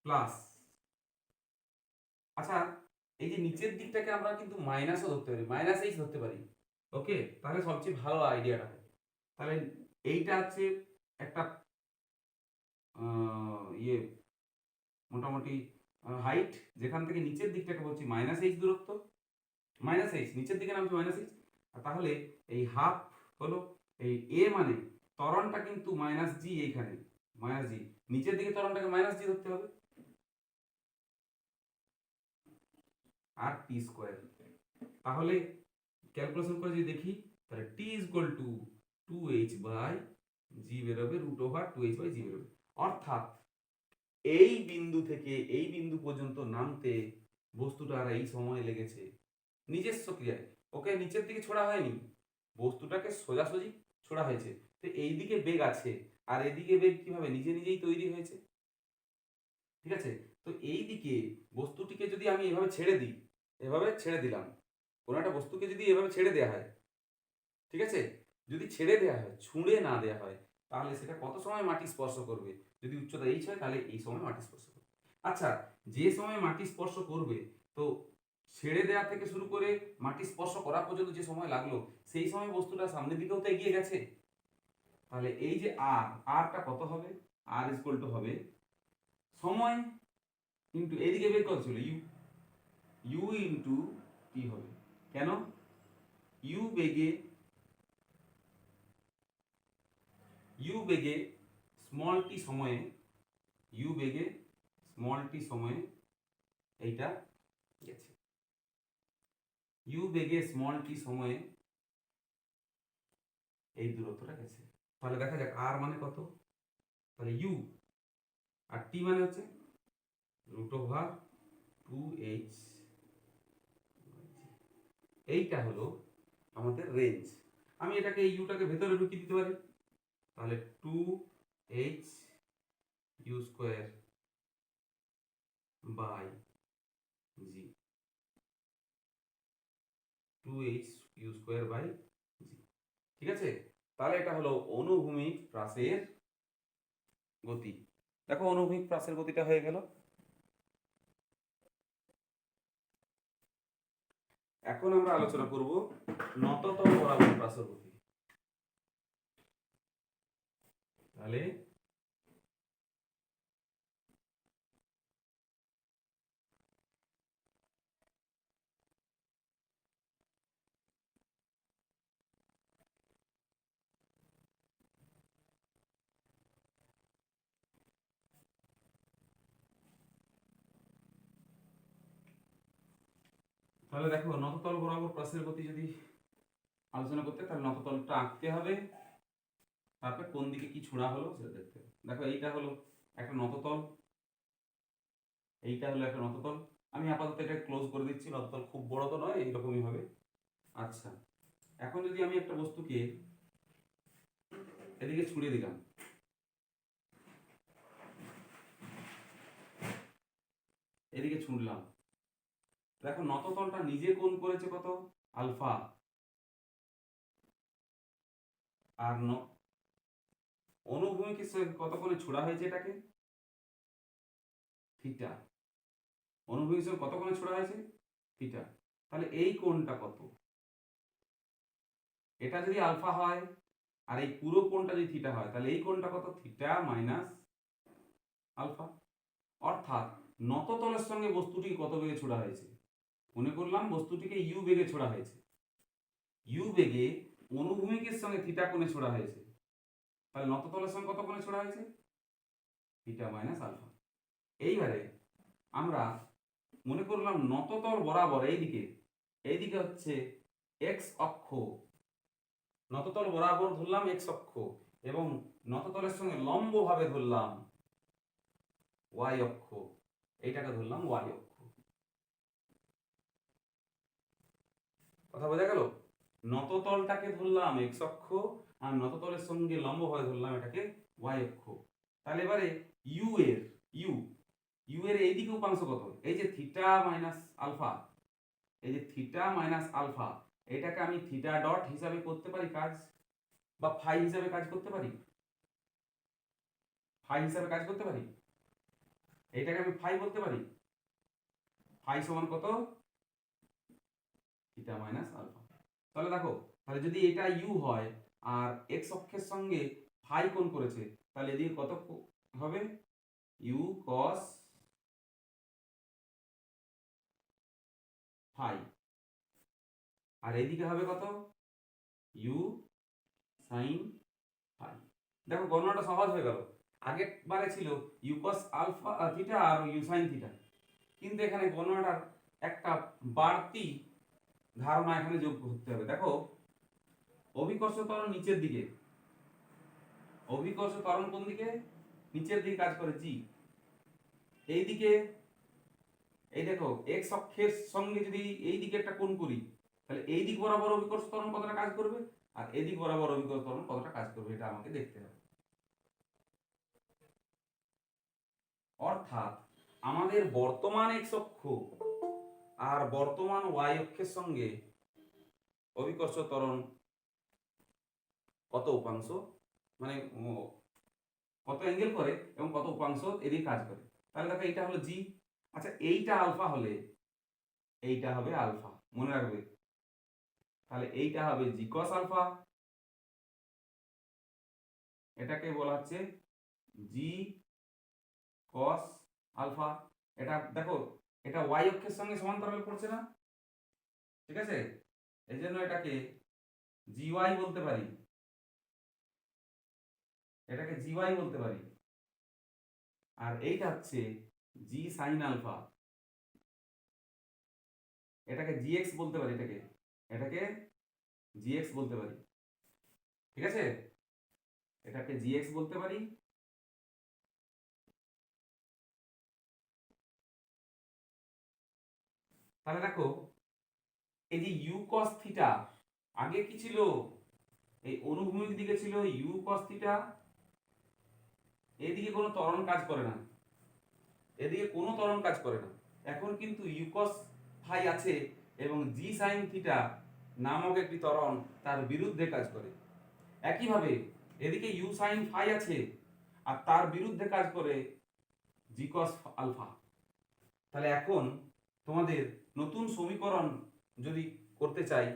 প্লাস, আচ্ছা এই যে নিচের দিকটাকে আমরা কিন্তু মাইনাসও ধরতে পারি, মাইনাস এইচ ধরতে পারি। ওকে, তাহলে সবচেয়ে ভালো আইডিয়াটা, তাহলে এইটা হচ্ছে একটা ইয়ে মোটামুটি হাইট, যেখান থেকে নিচের দিকটাকে বলছি মাইনাস এইচ দূরত্ব, মাইনাস এইচ নিচের দিকে নামছে মাইনাস এইচ, তাহলে এই হাফ হলো এই এ মানে ত্বরণটা কিন্তু মাইনাস জি, এইখানে মাইনাস জি, নিচের দিকে ত্বরণটাকে মাইনাস জি ধরতে হবে, আর টি স্কোয়ার। তাহলে ক্যালকুলেশন করে যদি দেখি তাহলে t is equal to 2h by g বেরোবে, root over 2h by g বেরোবে। অর্থাৎ এই বিন্দু থেকে এই বিন্দু পর্যন্ত নামতে বস্তুটার এই সময় লেগেছে নিজস্ব ক্রিয়ায়, ওকে নিচের দিকে ছোড়া হয়নি, বস্তুটাকে সোজাসুজি ছোড়া হয়েছে, তো এই দিকে বেগ আছে আর এদিকে বেগ কিভাবে নিজে নিজেই তৈরি হয়েছে, ঠিক আছে। তো এই দিকে বস্তুটিকে যদি আমি এভাবে ছেড়ে দিই, এভাবে ছেড়ে দিলাম, কোনো একটা বস্তুকে যদি এভাবে ছেড়ে দেওয়া হয়, ঠিক আছে, যদি ছেড়ে দেওয়া হয়, ছুঁড়ে না দেওয়া হয়, তাহলে সেটা কত সময় মাটি স্পর্শ করবে, যদি উচ্চতা এইচ হয় তাহলে এই সময় মাটি স্পর্শ করবে। আচ্ছা, যে সময় মাটি স্পর্শ করবে, তো ছেড়ে দেওয়া থেকে শুরু করে মাটি স্পর্শ করা পর্যন্ত যে সময় লাগলো, সেই সময় বস্তুটা সামনের দিকেও তো এগিয়ে গেছে। তাহলে এই যে আর, আরটা কত হবে, আর ইকুয়াল টু হবে সময় ইন্টু এইদিকে বের কত ছিল ইউ, ইউ ইন্টু টি হবে। কেন, ইউ বেগে, ইউ বেগে স্মল টি সময়ে, ইউ বেগে স্মল টি সময়ে এইটা গেছে, ইউ বেগে স্মল টি সময়ে এই দূরত্বটা গেছে। তাহলে দেখা যাক আর মানে কত, তাহলে ইউ আর টি মানে হচ্ছে রুট ওভার 2h, এইটা হলো আমাদের রেঞ্জ। আমি এটাকে এই ইউটাকে ভেতরে ঢুকিয়ে দিতে পারি, তাহলে 2h u square by g, 2h u square by g, ঠিক আছে। তাহলে এটা হলো অনুভূমিক প্রাসের গতি। দেখো অনুভূমিক প্রাসের গতিটা হয়ে গেল। এখন আমরা আলোচনা করব নততল বরাবর প্রাসের গতি। তাহলে তাহলে দেখো নততল বরাবর প্রাসের গতি যদি আলোচনা করতে, তাহলে নততলটা আঁকতে হবে, তারপরে কোন দিকে কি ছোড়া হলো সেটা দেখতে হবে। দেখো এইটা হলো একটা নততল, এইটা হলো একটা নততল। আমি আপাতত এটা ক্লোজ করে দিচ্ছি, নততল খুব বড় তো নয়, এইরকমই হবে। আচ্ছা, এখন যদি আমি একটা বস্তুকে এদিকে ছুড়ে দিলাম, এদিকে ছুঁড়লাম, দেখো নততলটা নিজে কোণ করেছে কত, আলফা, আর অনুভূমিকের সঙ্গে কত কোণে ছোড়া হয়েছে এটাকে, থিটা। অনুভূমিকের সঙ্গে কত কোণে ছোড়া হয়েছে, থিটা। তাহলে এই কোণটা কত, এটা যদি আলফা হয় আর এই পুরো কোণটা যদি থিটা হয়, তাহলে এই কোণটা কত, থিটা মাইনাস আলফা। অর্থাৎ নততলের সঙ্গে বস্তুটি কত বেগে ছোড়া হয়েছে, মনে করলাম বস্তুটিকে ইউ বেগে ছোড়া হয়েছে, ইউ বেগে অনুভূমিকের সঙ্গে থিটা কোণে ছোড়া হয়েছে, তাহলে নততলের সঙ্গে কত কোণে ছোড়া হয়েছে, থিটা মাইনাস আলফা। এইবারে আমরা মনে করলাম নততল বরাবর এইদিকে হচ্ছে এক্স অক্ষ, নততল বরাবর ধরলাম এক্স অক্ষ, এবং নততলের সঙ্গে লম্বভাবে ধরলাম ওয়াই অক্ষ, এইটাকে ধরলাম ওয়াই অক্ষ। কথা বোঝা গেল? নততলটাকে ধরলাম এক্স অক্ষ, আর নততলের সঙ্গে লম্বভাবে ধরলাম এটাকে ওয়াই অক্ষ। তাহলে এবারে ইউ এর এইদিকে উপাংশ কত, এই যে থিটা মাইনাস আলফা, এই যে থিটা মাইনাস আলফা, এটাকে আমি থিটা ডট হিসাবে করতে পারি কাজ, বা ফাই হিসাবে কাজ করতে পারি, ফাই হিসাবে কাজ করতে পারি, এইটাকে আমি ফাই বলতে পারি। ফাই সমান কত, থিটা মাইনাস আলফা। তাহলে দেখো, তাহলে যদি এটা ইউ হয় আর এক্স অক্ষের সঙ্গে ফাই কোণ করেছে, তাহলে এদিকে কত হবে, ইউ কস ফাই, আর এদিকে হবে কত, ইউ সাইন ফাই। দেখো গণনাটা সহজ হয়ে গেল। আগের বারে ছিল ইউ কস আলফা থিটা আর ইউ সাইন থিটা, কিন্তু এখানে গণনাটার একটা বাড়তি ধারণা এখানে যোগ করতে হবে। দেখো অভিকর্ষ ত্বরণ নিচের দিকে, অভিকর্ষ ত্বরণ কোন দিকে, নিচের দিকে কাজ করে জি। এইদিকে এই দেখো এক্স অক্ষের সঙ্গে যদি এই দিকে একটা কোণ করি, তাহলে এই দিক বরাবর অভিকর্ষ ত্বরণ কতটা কাজ করবে, আর এদিক বরাবর অভিকর্ষ ত্বরণ কতটা কাজ করবে, এটা আমাকে দেখতে হবে। অর্থাৎ আমাদের বর্তমান এক্স অক্ষ আর বর্তমান ওয়াই অক্ষের সঙ্গে অভিকর্ষ ত্বরণ কত উপাংশ, মানে কত অ্যাঙ্গেল করে এবং কত উপাংশ এদিকে কাজ করে। তাহলে দেখো এইটা হলো জি। আচ্ছা এইটা আলফা হলে এইটা হবে আলফা, মনে রাখবে। তাহলে এইটা হবে জি কস আলফা, এটাকে বলা হচ্ছে জি কস আলফা। এটা দেখো এটা ওয়াই অক্ষের সঙ্গে সমান্তরালে পড়ছে না, ঠিক আছে, এই জন্য এটাকে জি ওয়াই বলতে পারি, এটাকে জি ওয়াই বলতে পারি। আর এইটা হচ্ছে জি সাইন আলফা, এটাকে জি এক্স বলতে পারি, এটাকে জি এক্স বলতে পারি, ঠিক আছে, এটাকে জি এক্স বলতে পারি। তাহলে দেখো এই যে ইউ কস থিটা, আগে কি ছিল, এই অনুভূমিক দিকে ছিল ইউ কস থিটা, এদিকে কোনো ত্বরণ কাজ করে না, এদিকে কোনো ত্বরণ কাজ করে না। এখন কিন্তু ইউ কস ফাই আছে এবং জি সাইন থিটা নামক একটি ত্বরণ তার বিরুদ্ধে কাজ করে। একইভাবে এদিকে ইউ সাইন ফাই আছে আর তার বিরুদ্ধে কাজ করে জি কস আলফা। তাহলে এখন তোমাদের নতুন সমীকরণ যদি করতে চাই,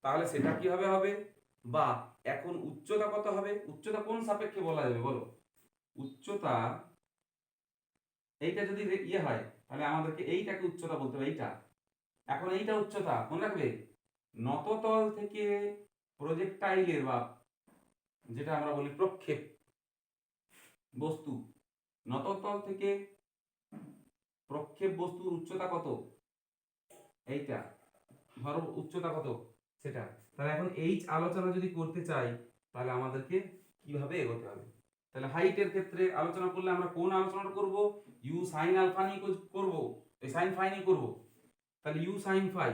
তাহলে সেটা কিভাবে হবে, বা এখন উচ্চতা কত হবে, উচ্চতা কোন সাপেক্ষে বলা যাবে বলো, উচ্চতা এইটা যদি ইয়ে হয় তাহলে আমাদেরকে এইটাকে উচ্চতা বলতে হবে, এইটা। এখন এইটা উচ্চতা মনে রাখবে, নততল থেকে প্রজেক্টাইলের বা যেটা আমরা বলি প্রক্ষেপ বস্তু, নততল থেকে প্রক্ষেপ বস্তুর উচ্চতা কত, এইটা ধরো উচ্চতা কত সেটা। তাহলে এখন এইচ আলোচনা যদি করতে চাই তাহলে আমাদেরকে কিভাবে এগোতে হবে। তাহলে হাইটের ক্ষেত্রে আলোচনা করলে আমরা কোন আলোচনাটা করব, ইউ সাইন আলফা নিয়ে করব, এই সাইন ফাই নিয়ে করব। তাহলে ইউ সাইন ফাই,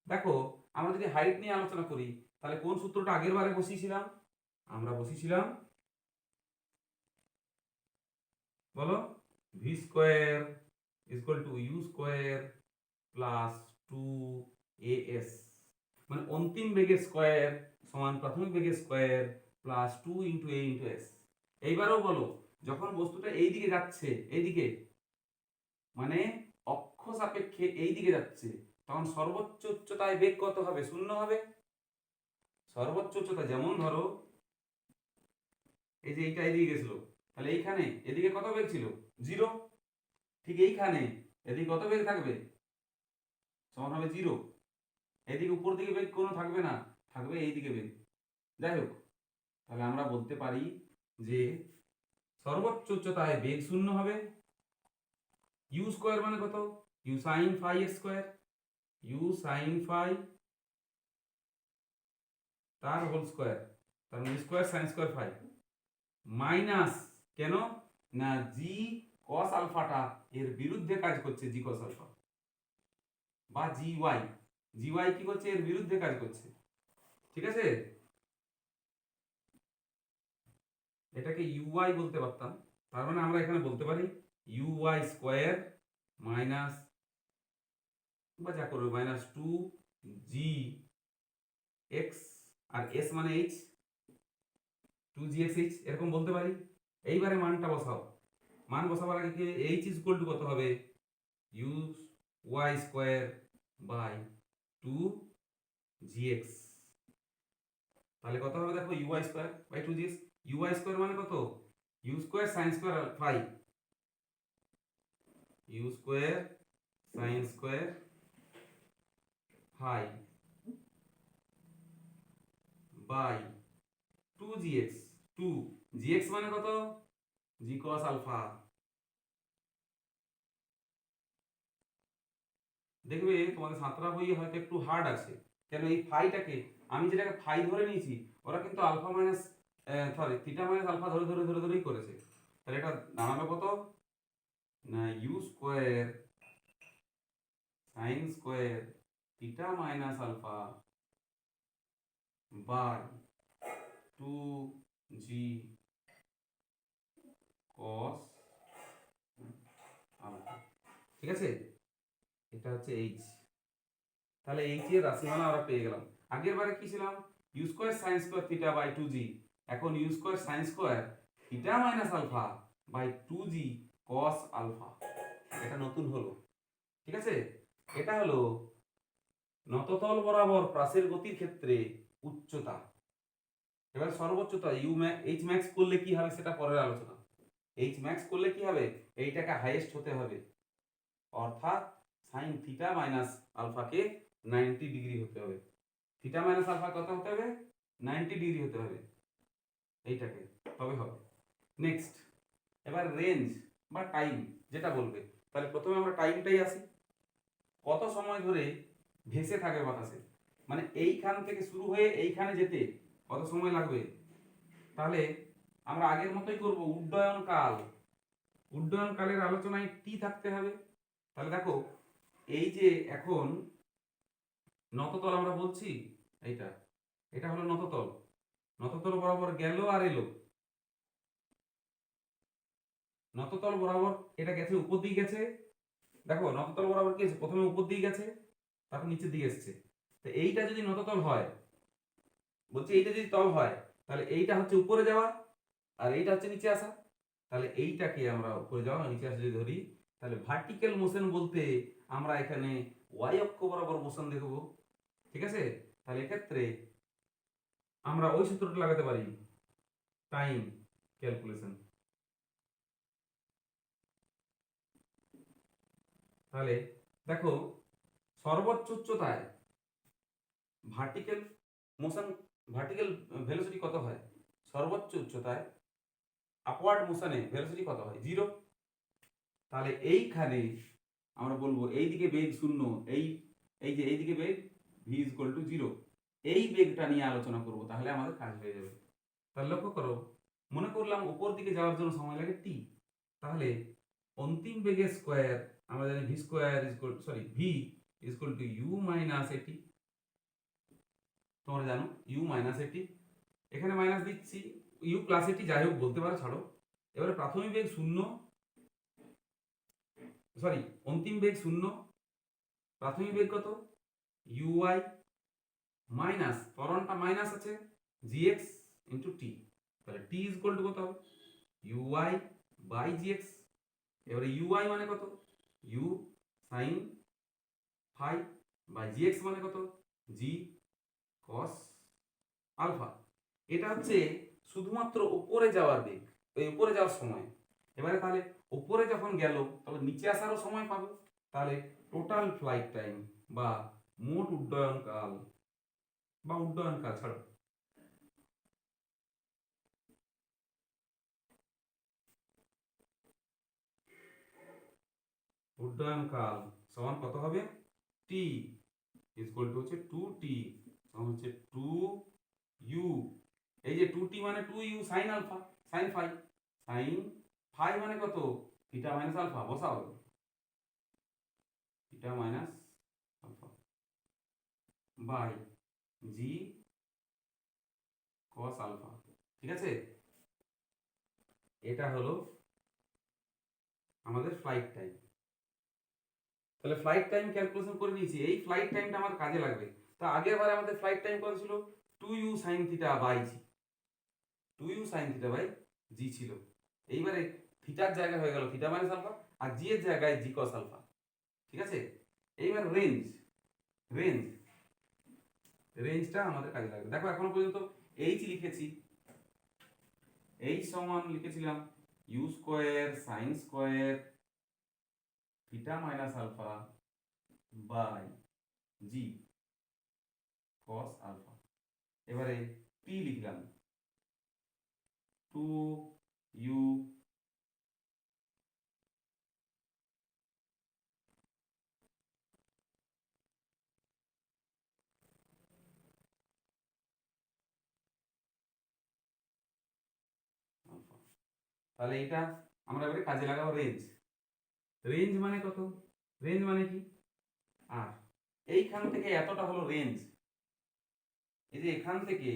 দেখো আমরা যদি হাইট নিয়ে আলোচনা করি তাহলে কোন সূত্রটা আগের বারে বসিয়েছিলাম, আমরা বসিয়েছিলাম বলো, v square equal to u square plus 2as, মানে অন্তিম বেগের স্কোয়ার সমান প্রাথমিক বেগের square plus 2 into a into s। এইবারও বলো, যখন বস্তুটা এই দিকে যাচ্ছে, এইদিকে মানে অক্ষ সাপেক্ষে এই দিকে যাচ্ছে, তখন সর্বোচ্চ উচ্চতায় বেগ কত হবে, 0 হবে। সর্বোচ্চ উচ্চতা যেমন ধরো এই যে এইটা এদিকে গেছিল, তাহলে এইখানে এদিকে কত বেগ ছিল, 0। ঠিক এইখানে এদিকে কত বেগ থাকবে, সমান হবে 0। এদিকে উপর দিকে বেগ কোনো থাকবে না, থাকবে এইদিকে বেগ। যাই হোক, তাহলে আমরা বলতে পারি যে সর্বোচ্চ উচ্চতায় বেগ 0 হবে। ইউ স্কোয়ার মানে কত, u sine phi square, u sine phi তার হোল স্কোয়ার, তার মানে square sine square phi minus, কেন না জি কস আলফাটা এর বিরুদ্ধে কাজ করছে, জি কস আলফা বা জি ওয়াই কি করছে, এর বিরুদ্ধে কাজ করছে। ঠিক আছে, এটাকে ইউআই বলতে পারতাম, তার মানে আমরা এখানে বলতে পারি ইউআই স্কোয়ার মাইনাস, বা যা করবে মাইনাস 2 gx, আর s মানে h, 2gx h এরকম বলতে পারি। এইবারে মানটা বসাও, মান বসাবার আগে কি h ইজ ইকুয়াল টু কত হবে, you Y square by 2gx, তাহলে কত হবে দেখো, ui square by 2gx। Ui square মানে কত, u square sine square phi, u square sine square phi by 2gx, 2gx মানে কত, জি cos আলফা। দেখবে তোমাদের সাতটা বইয়ে হয়তো একটু হার্ড আছে, কেন এই ফাইটাকে আমি যেটাকে ফাই ধরে নিয়েছি, ওরা কিন্তু alpha minus sorry theta minus alpha ধরে ধরে ধরে ধরেই করেছে। তাহলে এটা দাঁড়াবে কত না, u square sine square theta minus alpha by 2g cos alpha. ঠিক আছে, এটা হচ্ছে এইচ। তাহলে এইচ এর রাশিমালা আমরা পেয়ে গেলাম। আগের বারে কি ছিলাম, u square sine square theta by 2g, এখন u square sine square theta minus alpha by 2g cos alpha. এটা নতুন হলো। ঠিক আছে, এটা হলো নততল বরাবর প্রাসের গতির ক্ষেত্রে উচ্চতা। এবার সর্বোচ্চতা এইচ ম্যাক্স করলে কি হবে সেটা পরের আলোচনা। এইচ ম্যাক্স করলে কি হবে, এইটাকে হাইয়েস্ট হতে হবে, অর্থাৎ সাইন থিটা মাইনাস আলফাকে 90 ডিগ্রি হতে হবে। থিটা মাইনাস আলফা কত হতে হবে, 90 ডিগ্রি হতে হবে, এইটাকে তবে হবে। নেক্সট, এবার রেঞ্জ বা টাইম যেটা বলবে, তাহলে প্রথমে আমরা টাইমটাই আসি। কত সময় ধরে ভেসে থাকে বাতাসে, মানে এইখান থেকে শুরু হয়ে এইখানে যেতে কত সময় লাগবে। তাহলে আমরা আগের মতোই করব, উড্ডয়ন কাল, উড্ডয়ন কালের আলোচনায় টি থাকতে হবে। তাহলে দেখো এই যে এখন নততল আমরা বলছি, এইটা এটা হলো নততল, নততল বরাবর গেল আর এলো, নততল বরাবর এটা গেছে উপর দিকে গেছে। দেখো নততল বরাবর কি আছে, প্রথমে উপর দিকে গেছে, তারপর নিচের দিকে এসছে। তো এইটা যদি নততল হয়, বলছি এইটা যদি তল হয়, তাহলে এইটা হচ্ছে উপরে যাওয়া আর এইটা হচ্ছে নিচে আসা। তাহলে এইটাকে আমরা উপরে যাওয়া নিচে আসা যদি ধরি, তাহলে ভার্টিক্যাল মোশন বলতে আমরা এখানে ওয়াই অক্ষ বরাবর মোশন দেখব। ঠিক আছে, তাহলে এক্ষেত্রে আমরা ওই সূত্রটা লাগাতে পারি, টাইম ক্যালকুলেশন। তাহলে দেখো সর্বোচ্চ উচ্চতায় ভার্টিক্যাল মোশন, ভার্টিক্যাল ভেলোসিটি কত হয়, সর্বোচ্চ উচ্চতায় আপওয়ার্ড মোশনে ভেলোসিটি কত হয়, 0। তাহলে এইখানে আমরা বলবো এইদিকে বেগ 0, এই এই যে এইদিকে বেগ v ইজ ইকুয়াল টু 0। এই বেগটা নিয়ে আলোচনা করব, তাহলে আমাদের কাজ হয়ে যাবে। তাহলে লক্ষ্য করো, মনে করলাম উপর দিকে যাওয়ার জন্য সময় লাগে টি, তাহলে অন্তিম বেগের স্কোয়ার আমরা জানি v square v equal to u minus at, তোমরা জানো ইউ মাইনাস এটি, এখানে মাইনাস দিচ্ছি, ইউ প্লাস এটি যাই হোক বলতে পারো, ছাড়ো। এবারে প্রাথমিক বেগ শূন্য, অন্তিম বেগ শূন্য, প্রাথমিক বেগ কত ইউআই মাইনাস ত্বরণটা মাইনাস আছে জিএক্স ইন্টু টি, তাহলে টি ইজ ইকুয়াল টু কত হবে ইউআই বাই জিএক্স। এবারে ইউআই মানে কত u sine phi by g x মানে কত জি কস আলফা। এটা হচ্ছে শুধুমাত্র উপরে যাওয়ার বেগ, এই উপরে যাওয়ার সময়। এবারে তাহলে উপরে যখন গেল তাহলে নিচে আসারও সময় পাবে, তাহলে টোটাল ফ্লাইট টাইম বা মোট উড্ডয়নকাল বা উড্ডয়নকাল ছাড়ো, উড্ডয়নকাল সমান কত হবে টি ইকুয়াল টু হচ্ছে 2t সমান হচ্ছে 2u। এই যে 2t মানে 2u sine alpha sine phi, sine phi মানে কত থিটা মাইনাস আলফা, বসাও theta minus alpha by g cos alpha. ঠিক আছে, এটা হলো আমাদের ফ্লাইট টাইম। তাহলে ফ্লাইট টাইম ক্যালকুলেশন করে নিয়েছি, এই ফ্লাইট টাইমটা আমার কাজে লাগবে। তা আগের বারে আমাদের ফ্লাইট টাইম কত ছিল 2u sin theta by g, 2u sin theta by g ছিল। এইবারে থিটার জায়গায় হয়ে গেল থিটা মাইনাস আলফা, আর জি এর জায়গায় জি কস আলফা। ঠিক আছে, এইবার রেঞ্জ, রেঞ্জ রেঞ্জটা আমাদের কাজে লাগবে। দেখো এখনো পর্যন্ত এইচ লিখেছি, এইচ সমান লিখেছিলাম u square sine square theta minus alpha by g cos alpha. এবারে টি লিখলাম 2u আলফা। তাহলে এটা আমরা এবারে কাজে লাগাবো রেঞ্জ। রেঞ্জ মানে কত, রেঞ্জ মানে কি, আর এইখান থেকে এতটা হলো রেঞ্জ, এই যে এখান থেকে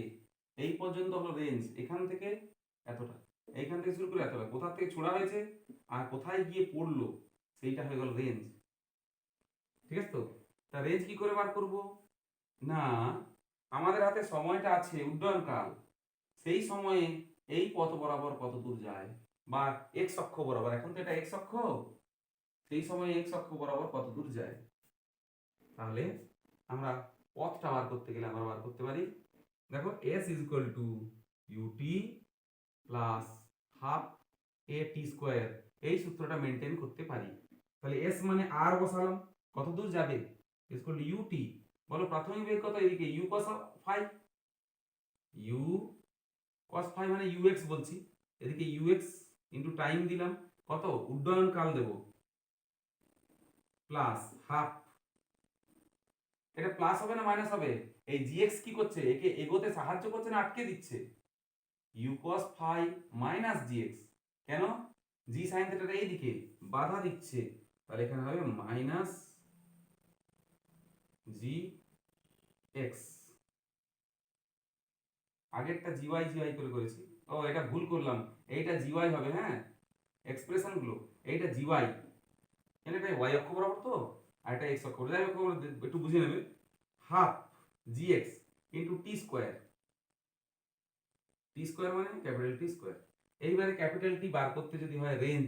এই পর্যন্ত হলো রেঞ্জ, এখান থেকে এতটা, এইখান থেকে শুরু করে এতটা, কোথা থেকে ছোড়া হয়েছে আর কোথায় গিয়ে পড়লো সেইটা হয়ে গেল রেঞ্জ। ঠিক আছে, তো তা রেঞ্জ কি করে বার করব, না আমাদের হাতে সময়টা আছে উড্ডয়নকাল, সেই সময়ে এই পথ বরাবর কত দূর যায়, বা এক্স অক্ষ বরাবর, এখন তো এটা এক্স অক্ষ, সেই সময় এক্স অক্ষ বরাবর কত দূর যায়। তাহলে আমরা পথটা বার করতে গেলে আমরা বার করতে পারি, দেখো s is equal to UT plus half a t square, এই সূত্রটা মেনটেন করতে পারি। তাহলে s মানে r বসালাম, কত দূর যাবে ইকুয়াল টু ইউটি, বলো প্রাথমিক বেগ কত, এদিকে u cos phi, u cos phi মানে ইউএক্স বলছি, এদিকে ইউএক্স ইন্টু টাইম দিলাম, কত উড্ডয়ন কাল দেব প্লাস হাফ, এটা প্লাস হবে না মাইনাস হবে, এই জিএক্স কি করছে একে এগোতে সাহায্য করছে না আটকে দিচ্ছে, u cos phi minus g x, কেন জি সাইন থিটাটা এইদিকে বাধা দিচ্ছে, তাহলে এখানে হবে মাইনাস জি এক্স, আগেরটা জিওয়াই জিওয়াই করে করেছি, ও এটা ভুল করলাম, এইটা জিওয়াই হবে, হ্যাঁ এক্সপ্রেশন গুলো এইটা জিওয়াই, কেন এটা ওয়াই অক্ষ বরাবর তো, আর এটা এক্স অক্ষ, যাই হোক একটু বুঝে নেবে, হাফ জি x into T square, t square মানে ক্যাপিটাল টি স্কোয়ার। এইবারে ক্যাপিটাল টি বার করতে যদি হয় রেঞ্জ,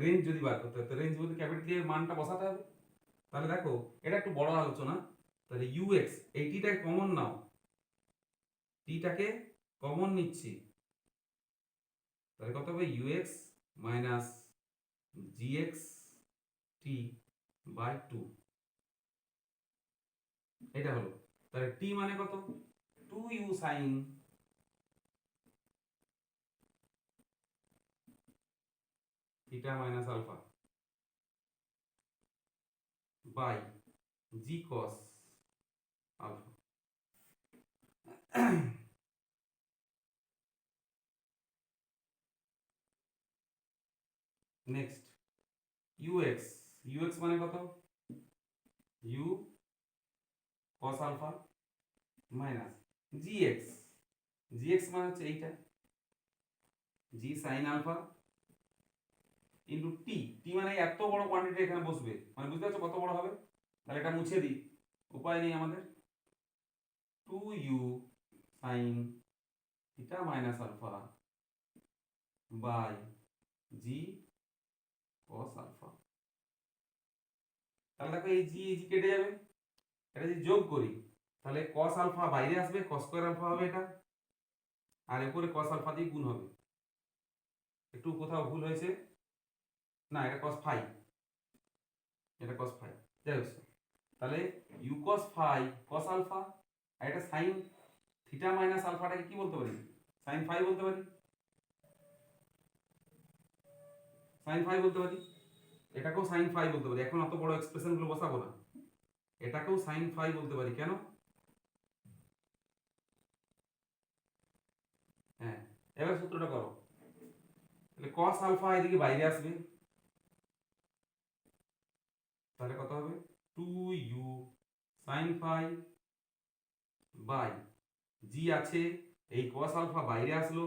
রেঞ্জ যদি বার করতে হয়, তো রেঞ্জ বলতে ক্যাপিটাল টি এর মানটা বসাতে হবে। তাহলে দেখো এটা একটু বড় আলোচনা, তাহলে ইউএক্স এই টিটাকে কমন নাও, টিটাকে কমন নিচ্ছি, তাহলে কত হবে u x minus g x t by 2, এটা হলো, তাহলে টি মানে কত 2u sine theta minus alpha by g cos alpha. Next u x, u x মানে কত? U cos alpha minus g x, g x মানে হচ্ছে এইটা g sine alpha into t, t মানে এত বড় কোয়ান্টিটি এখানে বসবে, মানে বুঝতে পারছো কত বড় হবে? তাহলে এটা মুছে দিই, উপায় নেই আমাদের। 2u sine theta minus alpha by g cos alpha. তাহলে দেখো এই জি কেটে যাবে, এটা যদি যোগ করি তাহলে কস আলফা বাইরে আসবে, কস স্কয়ার আলফা হবে এটা, আর এরপরে কস আলফা দিয়ে গুণ হবে। একটু কোথাও ভুল হয়েছে, না এটা কস ফাই, এটা কস ফাই, যাই হোক। তাহলে u cos phi cos alpha, আর এটা সাইন থিটা মাইনাস আলফাটাকে কি বলতে পারি? সাইন ফাই বলতে পারি, সাইন ফাই বলতে পারি, এটাকেও সাইন ফাই বলতে পারি। এখন অত বড় এক্সপ্রেশন গুলো বসাবো না, এটাকেও সাইন ফাই বলতে পারি। কেন? হ্যাঁ, এবার সূত্রটা করো। তাহলে cos আলফা এদিকে বাইরে আসবে, তাহলে কত হবে? 2u sin phi বাই জি আছে, এই cos আলফা বাইরে আসলো,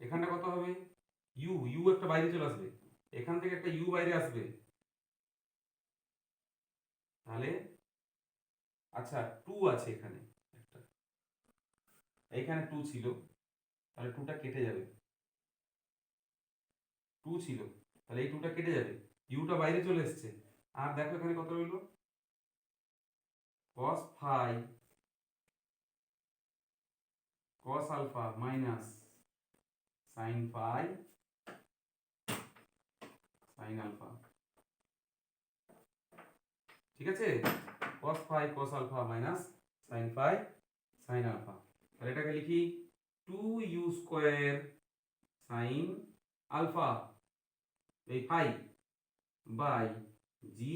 এখানটা কত হবে? ইউ, ইউ একটা বাইরে চলে আসবে, এখান থেকে একটা ইউ বাইরে আসবে, তাহলে আচ্ছা 2 আছে এখানে একটা, এইখানে 2 ছিল, তাহলে 2টা কেটে যাবে, 2 ছিল, তাহলে এই 2টা কেটে যাবে, ইউটা বাইরে চলে এসছে, আর দেখো এখানে কত রইল? cos phi cos alpha minus sin phi sin alpha, ঠিক আছে? cos phi cos alpha minus sin phi sin alpha, তাহলে এটাকে লিখি 2u স্কয়ার sin আলফা এই phi by g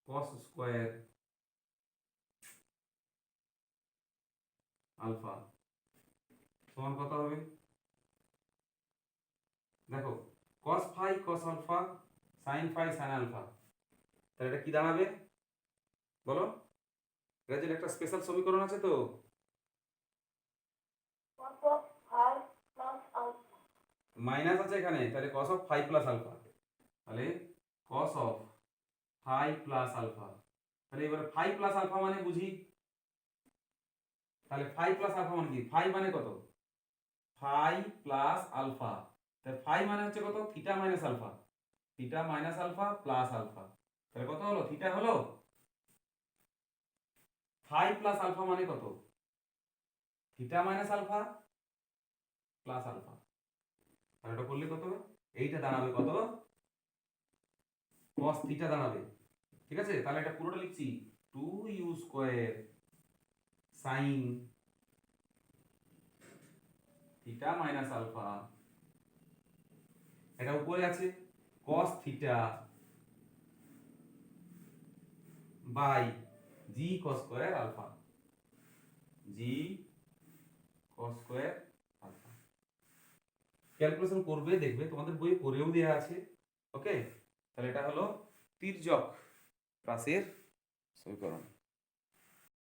cos square alpha সমান কত হবে? দেখো cos phi cos alpha sin phi sin alpha, তাহলে এটা কি দাঁড়াবে বলো? এর জন্য একটা স্পেশাল সমীকরণ আছে তো, মাইনাস আছে এখানে, তাহলে cos of phi plus alpha, তাহলে cos of phi plus alpha, তাহলে এবার phi প্লাস আলফা মানে বুঝি, তাহলে phi প্লাস আলফা মানে কি? phi মানে কত? phi প্লাস আলফা, তাহলে phi মানে হচ্ছে কত? Theta minus alpha, theta minus alpha plus alpha, তাহলে কত হলো? থিটা হলো। phi প্লাস আলফা মানে কত? Theta minus alpha plus alpha, তাহলে এটা করলে কত? এইটা দাঁড়াবে কত? cos থিটা দাঁড়াবে, ঠিক আছে? তাহলে এটা পুরোটা লিখছি 2u square sin theta minus alpha, এটা উপরে আছে cos theta by g cos square alpha, g cos square alpha. Calculation করবে, দেখবে তোমাদের বইয়ে করেও দেওয়া আছে, ওকে? তাহলে এটা হলো তির্যক প্রাসের সমীকরণ।